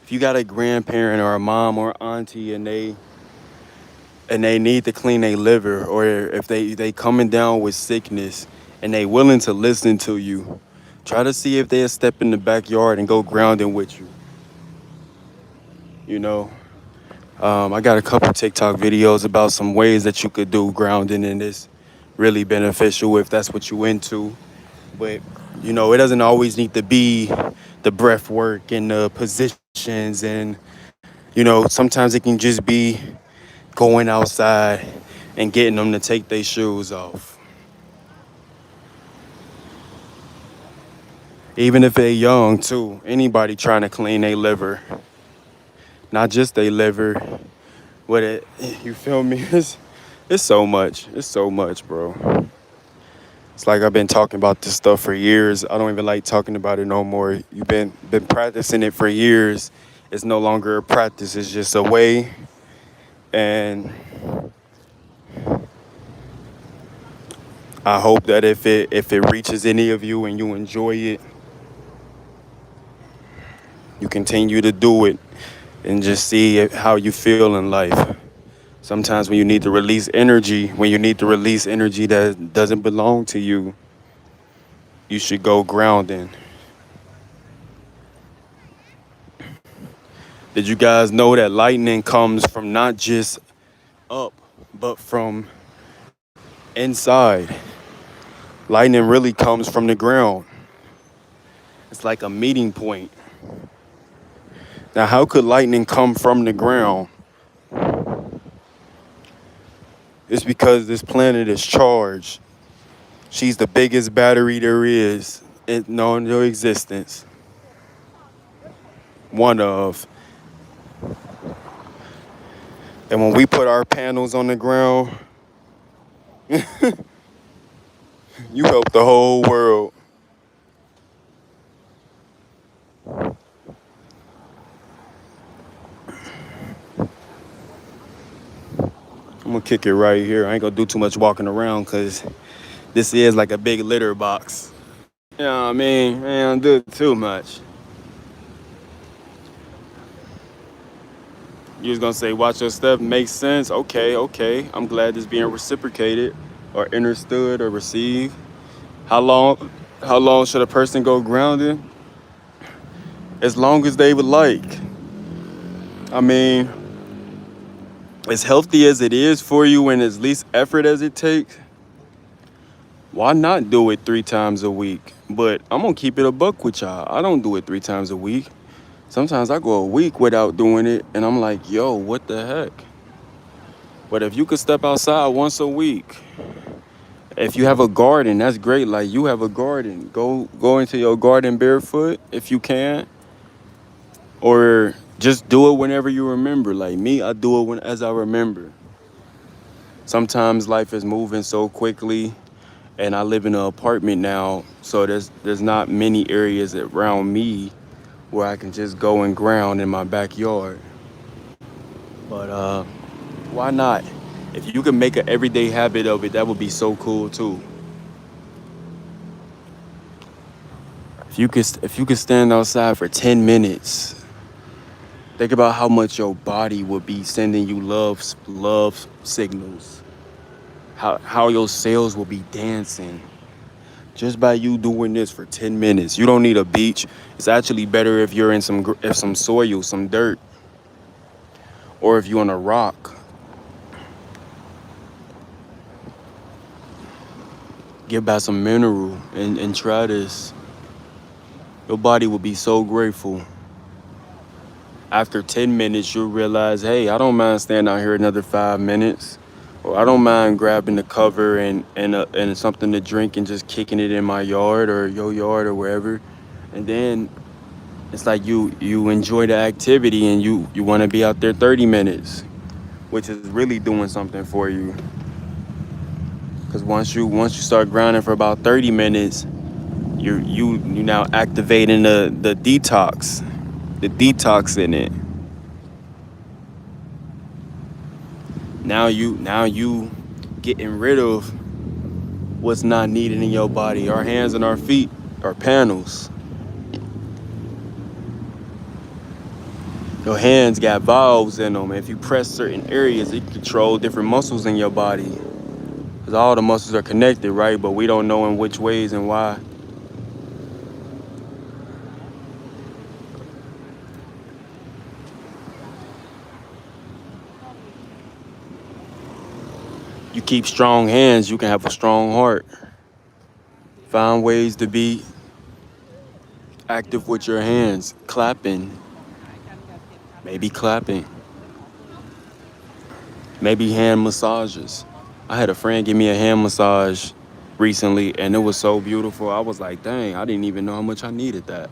if you got a grandparent or a mom or auntie and they need to clean their liver, or if they coming down with sickness and they willing to listen to you, try to see if they'll step in the backyard and go grounding with you. You know, I got a couple TikTok videos about some ways that you could do grounding, and it's really beneficial if that's what you into. But you know, it doesn't always need to be the breath work and the positions, and you know, sometimes it can just be going outside and getting them to take their shoes off. Even if they're young too, anybody trying to clean their liver, not just their liver, what it, you feel me? It's so much. It's so much, bro. It's like I've been talking about this stuff for years. I don't even like talking about it no more. You've been practicing it for years. It's no longer a practice. It's just a way. And I hope that if it reaches any of you and you enjoy it, you continue to do it and just see how you feel in life. Sometimes when you need to release energy, that doesn't belong to you, you should go grounding. Did you guys know that lightning comes from not just up, but from inside? Lightning really comes from the ground. It's like a meeting point. Now, how could lightning come from the ground? It's because this planet is charged. She's the biggest battery there is in known your existence. One of. And when we put our panels on the ground, you help the whole world. I'm gonna kick it right here. I ain't gonna do too much walking around because this is like a big litter box. You know what I mean? I ain't gonna do too much. You was gonna say watch your step. Makes sense. Okay, okay. I'm glad it's being reciprocated or understood or received. How long? How long should a person go grounded? As long as they would like. I mean, as healthy as it is for you and as least effort as it takes, why not do it 3 times a week? But I'm gonna keep it a buck with y'all. I don't do it 3 times a week. Sometimes I go a week without doing it, and I'm like, yo, what the heck? But if you could step outside once a week, if you have a garden, that's great. Like you have a garden, go into your garden barefoot if you can, or just do it whenever you remember. Like me, I do it when as I remember. Sometimes life is moving so quickly, and I live in an apartment now, so there's not many areas around me where I can just go and ground in my backyard. But why not? If you can make an everyday habit of it, that would be so cool too. If you could stand outside for 10 minutes, think about how much your body would be sending you love signals. How your cells will be dancing just by you doing this for 10 minutes. You don't need a beach. It's actually better if you're in some soil, some dirt, or if you're on a rock. Get back some mineral and try this. Your body will be so grateful. After 10 minutes, you'll realize, hey, I don't mind staying out here another 5 minutes. Or I don't mind grabbing the cover and something to drink and just kicking it in my yard or your yard or wherever. And then it's like you enjoy the activity and you want to be out there 30 minutes, which is really doing something for you. Because once you start grinding for about 30 minutes, you now activating the detox in it. Now you getting rid of what's not needed in your body. Our hands and our feet are panels. Your hands got valves in them. If you press certain areas, it can control different muscles in your body. Because all the muscles are connected, right? But we don't know in which ways and why. You keep strong hands, you can have a strong heart. Find ways to be active with your hands. Clapping, maybe hand massages. I had a friend give me a hand massage recently, and it was so beautiful. I was like, dang, I didn't even know how much I needed that.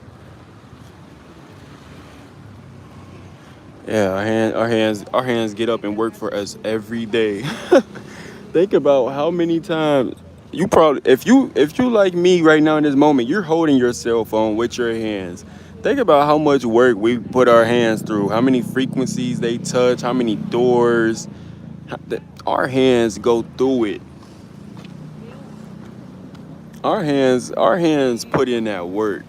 Yeah, our hands get up and work for us every day. Think about how many times you probably if you like me right now in this moment, you're holding your cell phone with your hands. Think about how much work we put our hands through, how many frequencies they touch, how many doors. Our hands go through it. Our hands put in that work.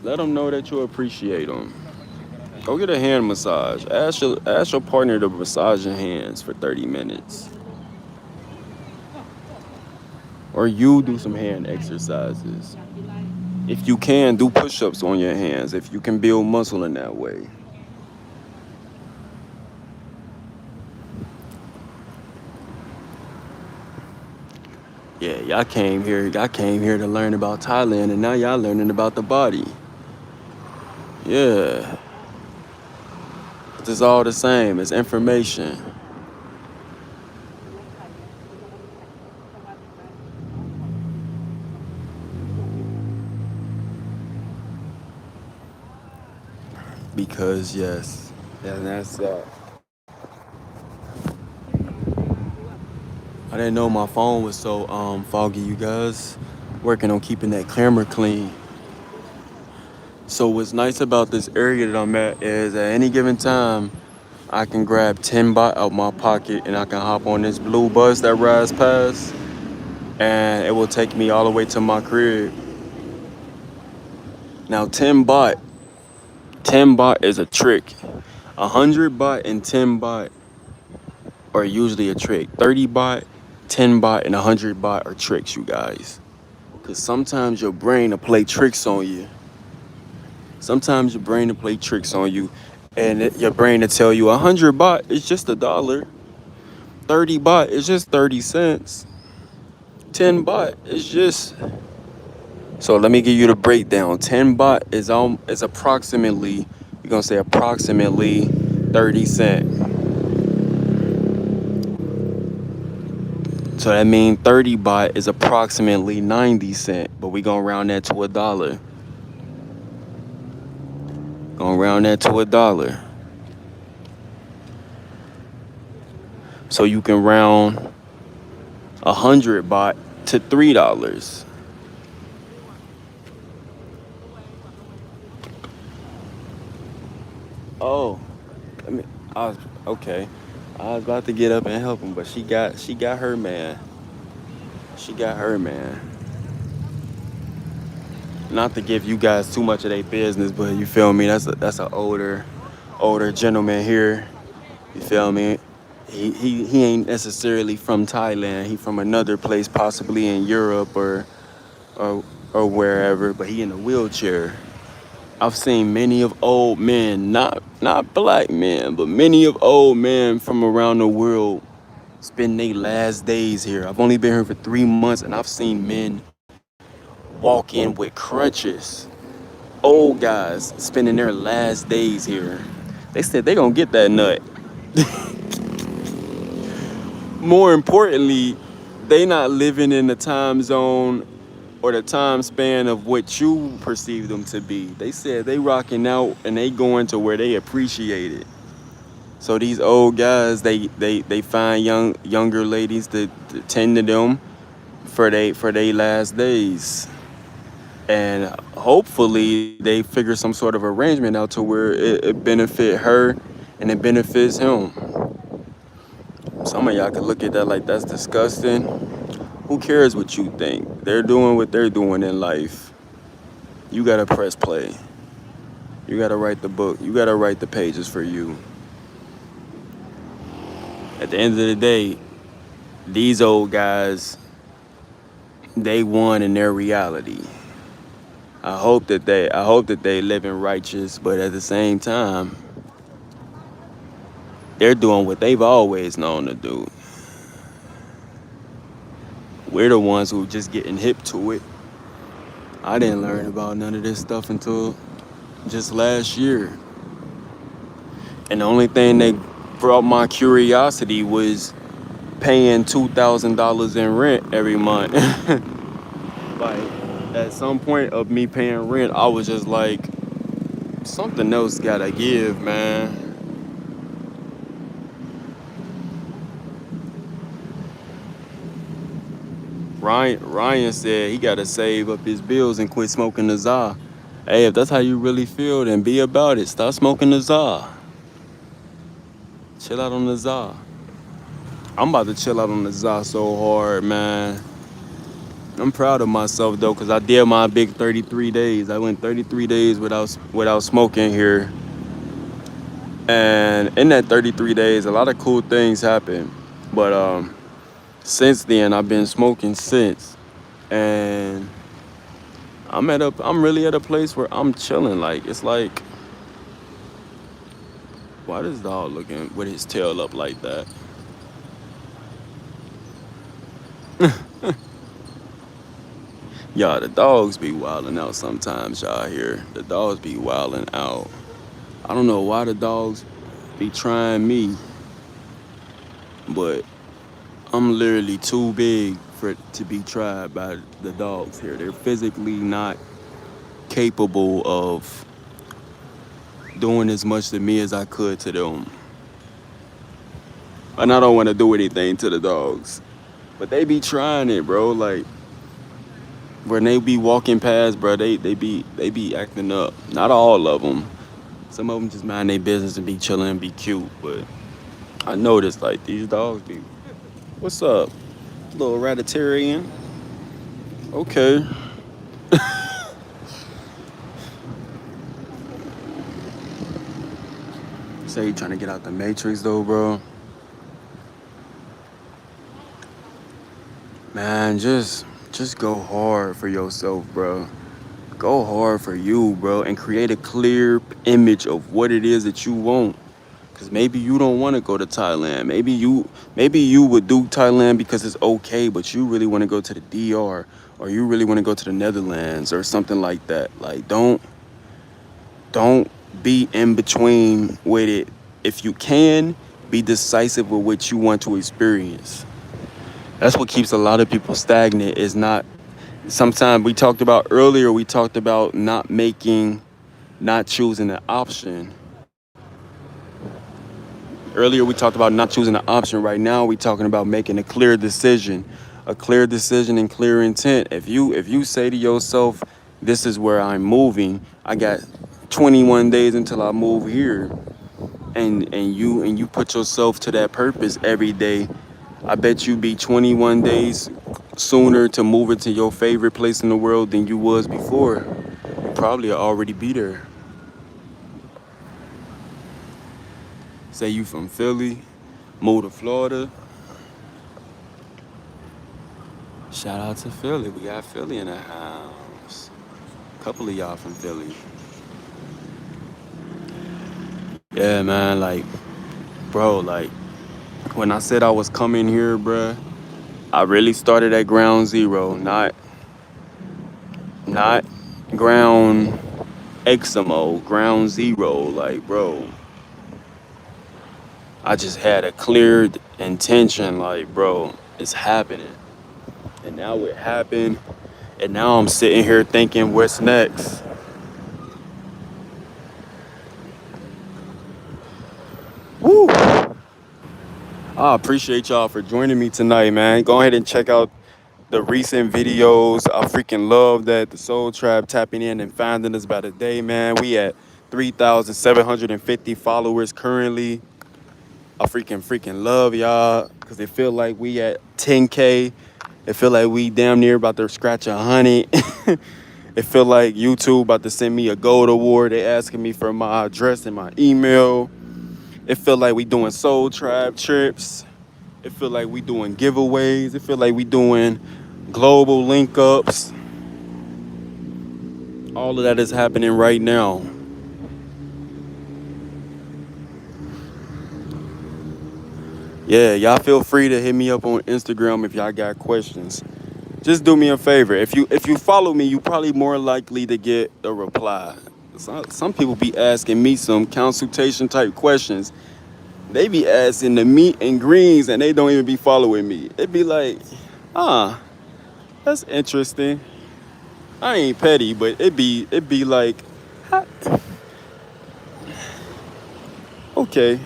Let them know that you appreciate them. Go get a hand massage. Ask your partner to massage your hands for 30 minutes. Or you do some hand exercises. If you can, do push-ups on your hands if you can build muscle in that way. Yeah, y'all came here to learn about Thailand and now y'all learning about the body. Yeah. It's all the same. It's information. Because yes. And that's I didn't know my phone was so foggy, you guys. Working on keeping that camera clean. So what's nice about this area that I'm at is at any given time I can grab 10 baht out my pocket and I can hop on this blue bus that rides past and it will take me all the way to my crib. Now 10 baht is a trick. 100 baht and 10 baht are usually a trick. 30 baht, 10 baht, and 100 baht are tricks, you guys. Cause sometimes your brain will play tricks on you. Sometimes your brain will play tricks on you, and your brain will tell you 100 baht is just $1. 30 baht is just 30 cents. 10 baht is just. So let me give you the breakdown. 10 baht is approximately, you're gonna say approximately 30 cent. So that means 30 baht is approximately 90 cent. But we gonna round that to $1. Gonna round that to $1. So you can round 100 baht to $3. Oh, I mean, I was okay. I was about to get up and help him, but she got her man. She got her man. Not to give you guys too much of their business, but you feel me? That's an older gentleman here. You feel me? He ain't necessarily from Thailand. He from another place, possibly in Europe or or wherever. But he in a wheelchair. I've seen many of old men, not black men, but many of old men from around the world spend their last days here. I've only been here for 3 months, and I've seen men walk in with crutches. Old guys spending their last days here. They said they gonna get that nut. More importantly, they not living in the time zone or the time span of what you perceive them to be. They said they rocking out and they going to where they appreciate it. So these old guys, they find younger ladies to tend to them for they last days, and hopefully they figure some sort of arrangement out to where it benefit her and it benefits him. Some of y'all could look at that like that's disgusting. Who cares what you think? They're doing what they're doing in life. You gotta press play. You gotta write the book. You gotta write the pages for you. At the end of the day, these old guys, they won in their reality. I hope that they living righteous, but at the same time, they're doing what they've always known to do. We're the ones who just getting hip to it. I didn't learn about none of this stuff until just last year. And the only thing that brought my curiosity was paying $2,000 in rent every month. Like, at some point of me paying rent, I was just like, something else gotta give, man. Ryan said he gotta save up his bills and quit smoking the za. Hey, if that's how you really feel, then be about it. Stop smoking the za. Chill out on the za. I'm about to chill out on the za so hard, man. I'm proud of myself though, cause I did my big 33 days. I went 33 days without smoking here, and in that 33 days, a lot of cool things happened. But since then, I've been smoking since, and I'm really at a place where I'm chilling. Like, it's like, why this dog looking with his tail up like that? Y'all, the dogs be wilding out sometimes, y'all hear. The dogs be wilding out. I don't know why the dogs be trying me, but I'm literally too big for to be tried by the dogs here. They're physically not capable of doing as much to me as I could to them. And I don't want to do anything to the dogs. But they be trying it, bro. Like, when they be walking past, bro, they be acting up. Not all of them. Some of them just mind their business and be chilling and be cute. But I noticed, like, these dogs be, what's up, little ratatarian? Okay. Say you trying to get out the matrix though, bro. Man, just go hard for yourself, bro. Go hard for you, bro, and create a clear image of what it is that you want. Cause maybe you don't want to go to Thailand. Maybe you would do Thailand because it's okay, but you really want to go to the DR or you really want to go to the Netherlands or something like that. Like don't be in between with it. If you can, be decisive with what you want to experience. That's what keeps a lot of people stagnant is not sometimes we talked about not choosing an option. Earlier we talked about not choosing an option. Right now we talking about making a clear decision and clear intent. If you say to yourself, this is where I'm moving, I got 21 days until I move here, and you put yourself to that purpose every day, I bet you be 21 days sooner to move into your favorite place in the world than you was before. You probably already be there. Say you from Philly, move to Florida. Shout out to Philly. We got Philly in the house. A couple of y'all from Philly. Yeah, man. Like, bro, like, when I said I was coming here, bruh, I really started at ground zero, not ground XMO, ground zero. Like, bro, I just had a clear intention. Like, bro, it's happening. And now it happened. And now I'm sitting here thinking, what's next? Woo! I appreciate y'all for joining me tonight, man. Go ahead and check out the recent videos. I freaking love that the Soul Tribe tapping in and finding us by the day, man. We at 3,750 followers currently. I freaking love y'all because it feel like we at 10K. It feel like we damn near about to scratch 100. It feel like YouTube about to send me a gold award. They asking me for my address and my email. It feel like we doing Soul Tribe trips. It feel like we doing giveaways. It feel like we doing global link ups. All of that is happening right now. Yeah, y'all feel free to hit me up on Instagram if y'all got questions. Just do me a favor. If you follow me, you probably more likely to get a reply. Some people be asking me some consultation type questions. They be asking the meat and greens and they don't even be following me. It be like, ah, that's interesting. I ain't petty, but it be like, okay.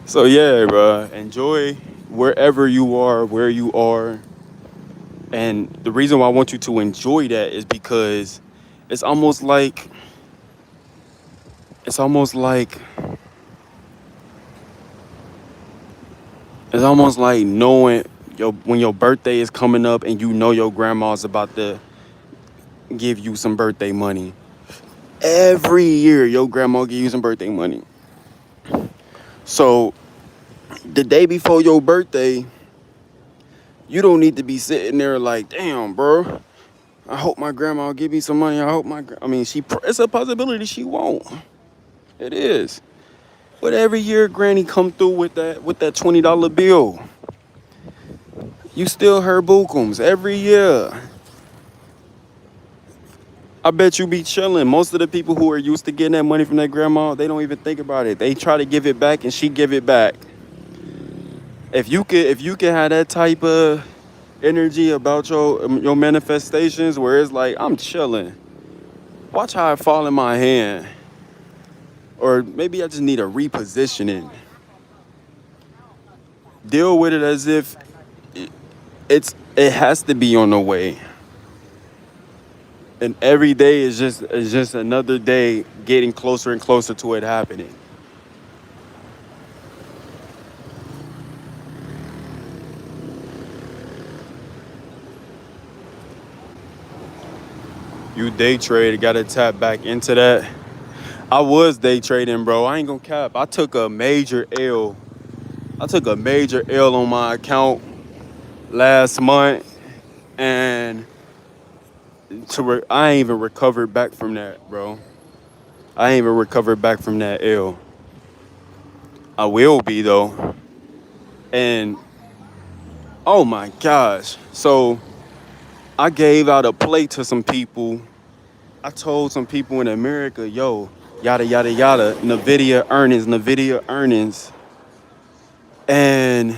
So yeah, bro, enjoy wherever you are, where you are. And the reason why I want you to enjoy that is because it's almost like it's almost like it's almost like knowing when your birthday is coming up and you know your grandma's about to give you some birthday money. Every year your grandma give you some birthday money. So the day before your birthday, you don't need to be sitting there like, damn, bro. I hope my grandma will give me some money. I mean, it's a possibility she won't. It is. But every year, Granny come through with that $20 bill. You still her bookums every year. I bet you be chilling. Most of the people who are used to getting that money from their grandma, they don't even think about it. They try to give it back, and she give it back. If you could have that type of energy about your manifestations, where it's like I'm chilling. Watch how it fall in my hand. Or maybe I just need a repositioning. Deal with it as if it has to be on the way. And every day is just another day getting closer and closer to it happening. You day trade, gotta tap back into that. I was day trading, bro. I ain't gonna cap. I took a major L. I took a major L on my account last month, and I ain't even recovered back from that, bro. I ain't even recovered back from that L. I will be though. And oh my gosh. So I gave out a plate to some people. I told some people in America, yo, yada yada yada, Nvidia earnings. And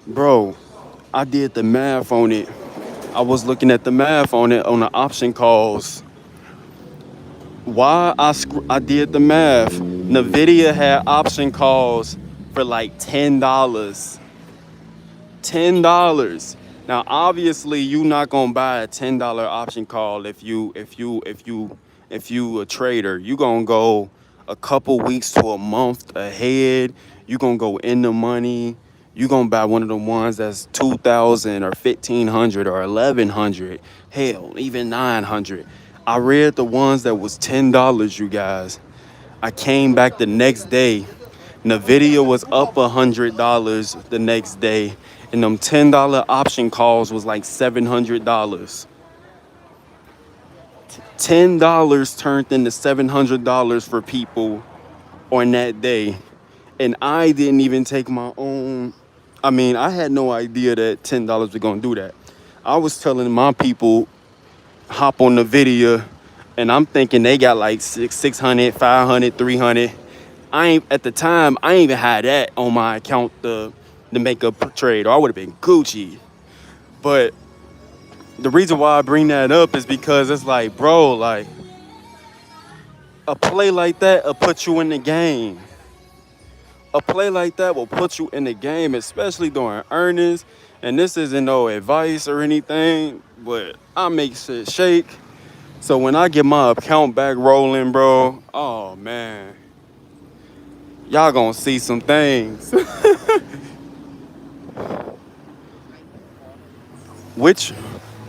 bro, I did the math on it. I was looking at the math on it on the option calls. I did the math. Nvidia had option calls for like $10. $10. Now, obviously, you not gonna buy a $10 option call if you a trader. You gonna go a couple weeks to a month ahead. You gonna go in the money. You gonna buy one of the ones that's 2,000 or 1,500 or 1,100. Hell, even 900. I read the ones that was $10, you guys. I came back the next day. Nvidia was up $100 the next day, and them $10 option calls was like $700. $10 turned into $700 for people on that day, and I didn't even take my own. I mean, I had no idea that $10 was gonna do that. I was telling my people hop on the video, and I'm thinking they got like 600, 500, 300. I ain't at the time. I ain't even had that on my account to make a trade, or I would have been Gucci. But the reason why I bring that up is because it's like, bro, like a play like that will put you in the game. A play like that will put you in the game, especially during earnings. And this isn't no advice or anything, but I make shit shake. So when I get my account back rolling, bro, oh man, y'all gonna see some things. Which,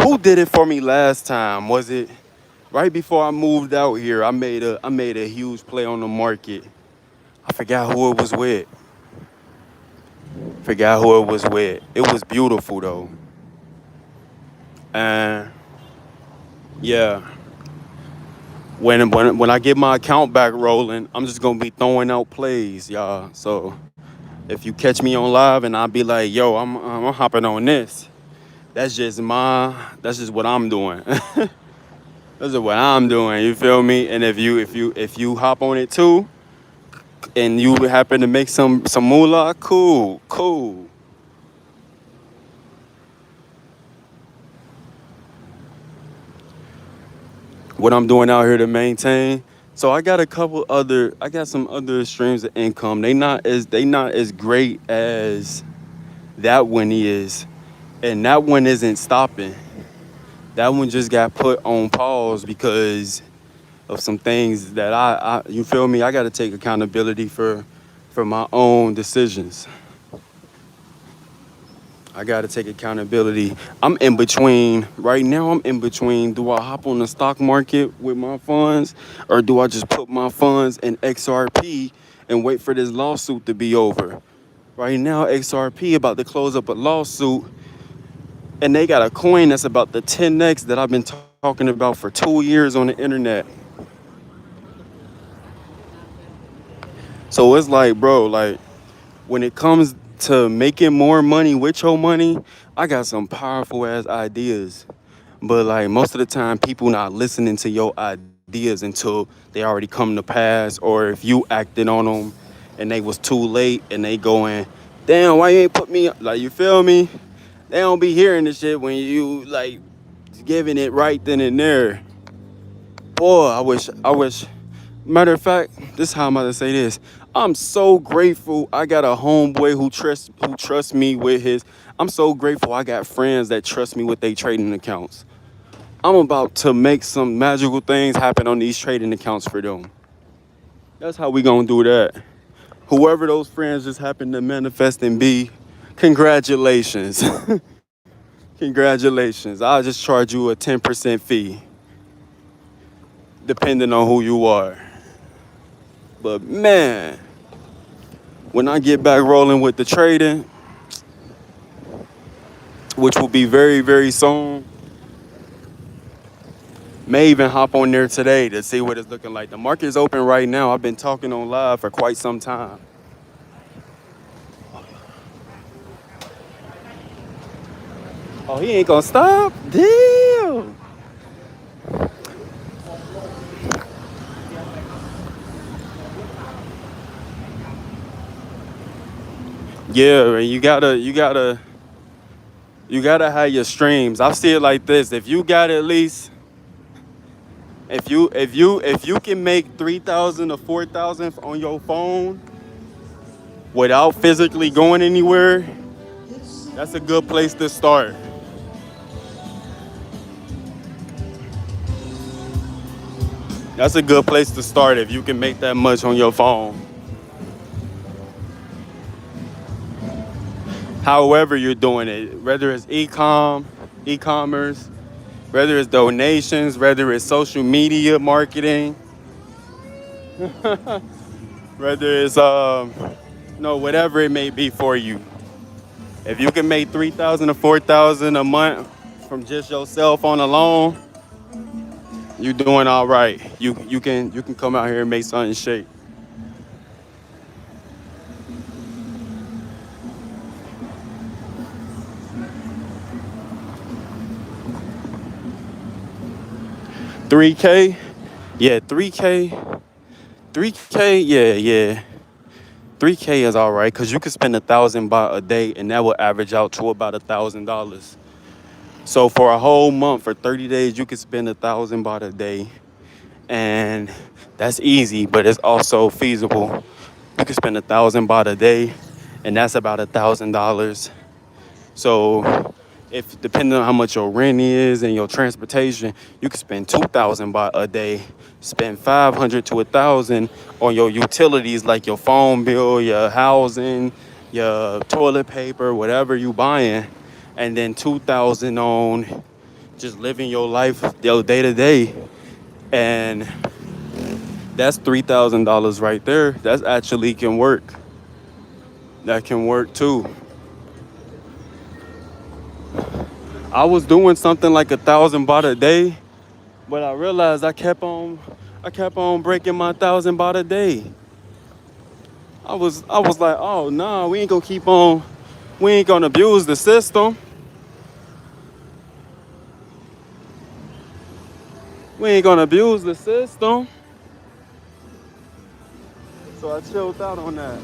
who did it for me last time? Was it right before I moved out here? I made a huge play on the market. I forgot who it was with. Forgot who it was with. It was beautiful though. And yeah, when I get my account back rolling, I'm just gonna be throwing out plays, y'all. So if you catch me on live and I'll be like, yo, I'm hopping on this. That's just what I'm doing. That's just what I'm doing. You feel me? And if you hop on it too, and you happen to make some moolah, cool, cool. What I'm doing out here to maintain. So I got some other streams of income. They not as great as that one is, and that one isn't stopping. That one just got put on pause because of some things that you feel me? I got to take accountability for my own decisions. I got to take accountability. I'm in between right now. I'm in between. Do I hop on the stock market with my funds, or do I just put my funds in XRP and wait for this lawsuit to be over? Right now, XRP about to close up a lawsuit, and they got a coin that's about the 10x that I've been talking about for 2 years on the internet. So it's like, bro, like when it comes to making more money with your money, I got some powerful ass ideas. But like most of the time, people not listening to your ideas until they already come to pass, or if you acted on them and they was too late and they going, damn, why you ain't put me up? Like, you feel me? They don't be hearing this shit when you like giving it right then and there. Boy, I wish. Matter of fact, this is how I'm about to say this. I'm so grateful I got a homeboy who trusts me with his. I'm so grateful I got friends that trust me with their trading accounts. I'm about to make some magical things happen on these trading accounts for them. That's how we gonna do that. Whoever those friends just happen to manifest and be, congratulations. Congratulations. I'll just charge you a 10% fee, depending on who you are. But man, when I get back rolling with the trading, which will be very, very soon, may even hop on there today to see what it's looking like. The market is open right now. I've been talking on live for quite some time. Oh, he ain't gonna stop? Damn. Yeah, and you gotta have your streams. I see it like this. If you got at least if you can make 3,000 or 4,000 on your phone without physically going anywhere, that's a good place to start. That's a good place to start if you can make that much on your phone. However you're doing it, whether it's e-commerce, whether it's donations, whether it's social media marketing, whether it's no, whatever it may be for you. If you can make 3,000 or 4,000 a month from just your cell phone alone, you're doing all right. You can come out here and make something shake. 3K, yeah, 3K, 3K, yeah. 3K is all right because you can spend 1,000 baht a day and that will average out to about $1,000. So for a whole month, for 30 days, you can spend 1,000 baht a day, and that's easy, but it's also feasible. You can spend 1,000 baht a day, and that's about $1,000. So if depending on how much your rent is and your transportation, you can spend 2,000 baht a day, spend 500 to 1,000 on your utilities like your phone bill, your housing, your toilet paper, whatever you buying, and then 2,000 on just living your life your day to day, and that's $3,000 right there. That actually can work. That can work too. I was doing something like 1,000 baht a day, but I realized I kept on breaking my 1,000 baht a day. I was like, oh nah, we ain't gonna abuse the system. We ain't gonna abuse the system. So I chilled out on that.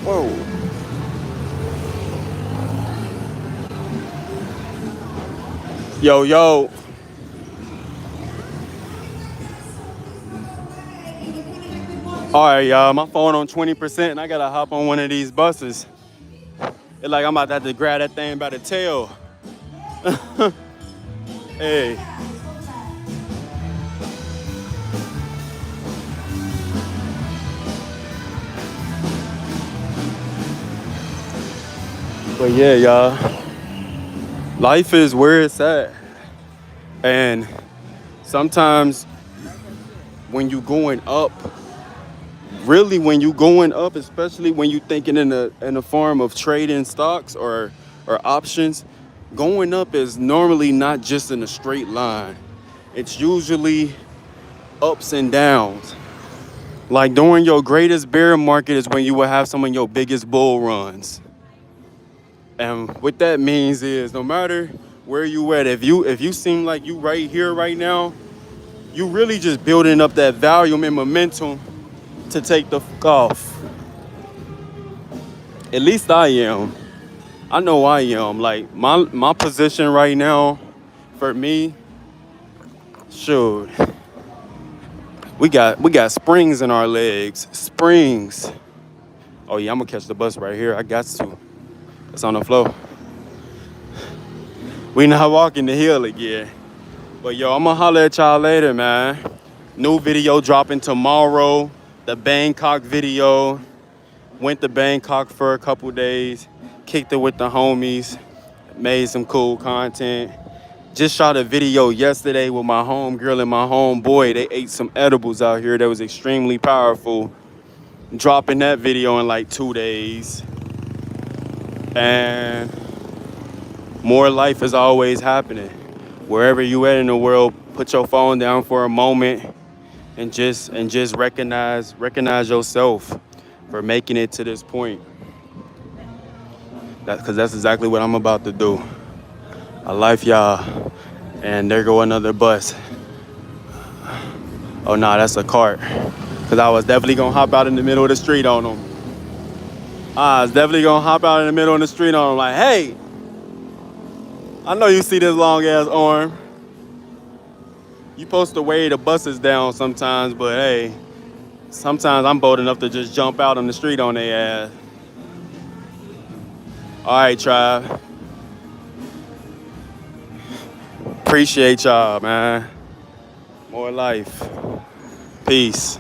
Whoa. Yo, yo. All right, y'all. My phone on 20%, and I gotta hop on one of these buses. It's like I'm about to have to grab that thing by the tail. Hey. But yeah, y'all. Life is where it's at. And sometimes when you going up, really when you going up, especially when you thinking in the form of trading stocks or options, going up is normally not just in a straight line. It's usually ups and downs. Like during your greatest bear market is when you will have some of your biggest bull runs. And what that means is no matter where you at, if you seem like you right here right now, you really just building up that volume and momentum to take the fuck off. At least I am. I know I am. Like my position right now, for me, shoot, we got springs in our legs. Springs. Oh yeah, I'm gonna catch the bus right here. I got to. It's on the floor. We not walking the hill again. But yo, I'm gonna holler at y'all later, man. New video dropping tomorrow. The Bangkok video. Went to Bangkok for a couple days. Kicked it with the homies. Made some cool content. Just shot a video yesterday with my homegirl and my homeboy. They ate some edibles out here that was extremely powerful. Dropping that video in like 2 days. And more life is always happening. Wherever you at in the world, put your phone down for a moment and just recognize yourself for making it to this point. Because that's exactly what I'm about to do. I life y'all. And there go another bus. Oh nah, that's a cart. Cause I was definitely gonna hop out in the middle of the street on them. I was definitely gonna hop out in the middle of the street on them like, hey, I know you see this long ass arm. You supposed to weigh the buses down sometimes, but hey, sometimes I'm bold enough to just jump out on the street on their ass. All right, tribe. Appreciate y'all, man. More life. Peace.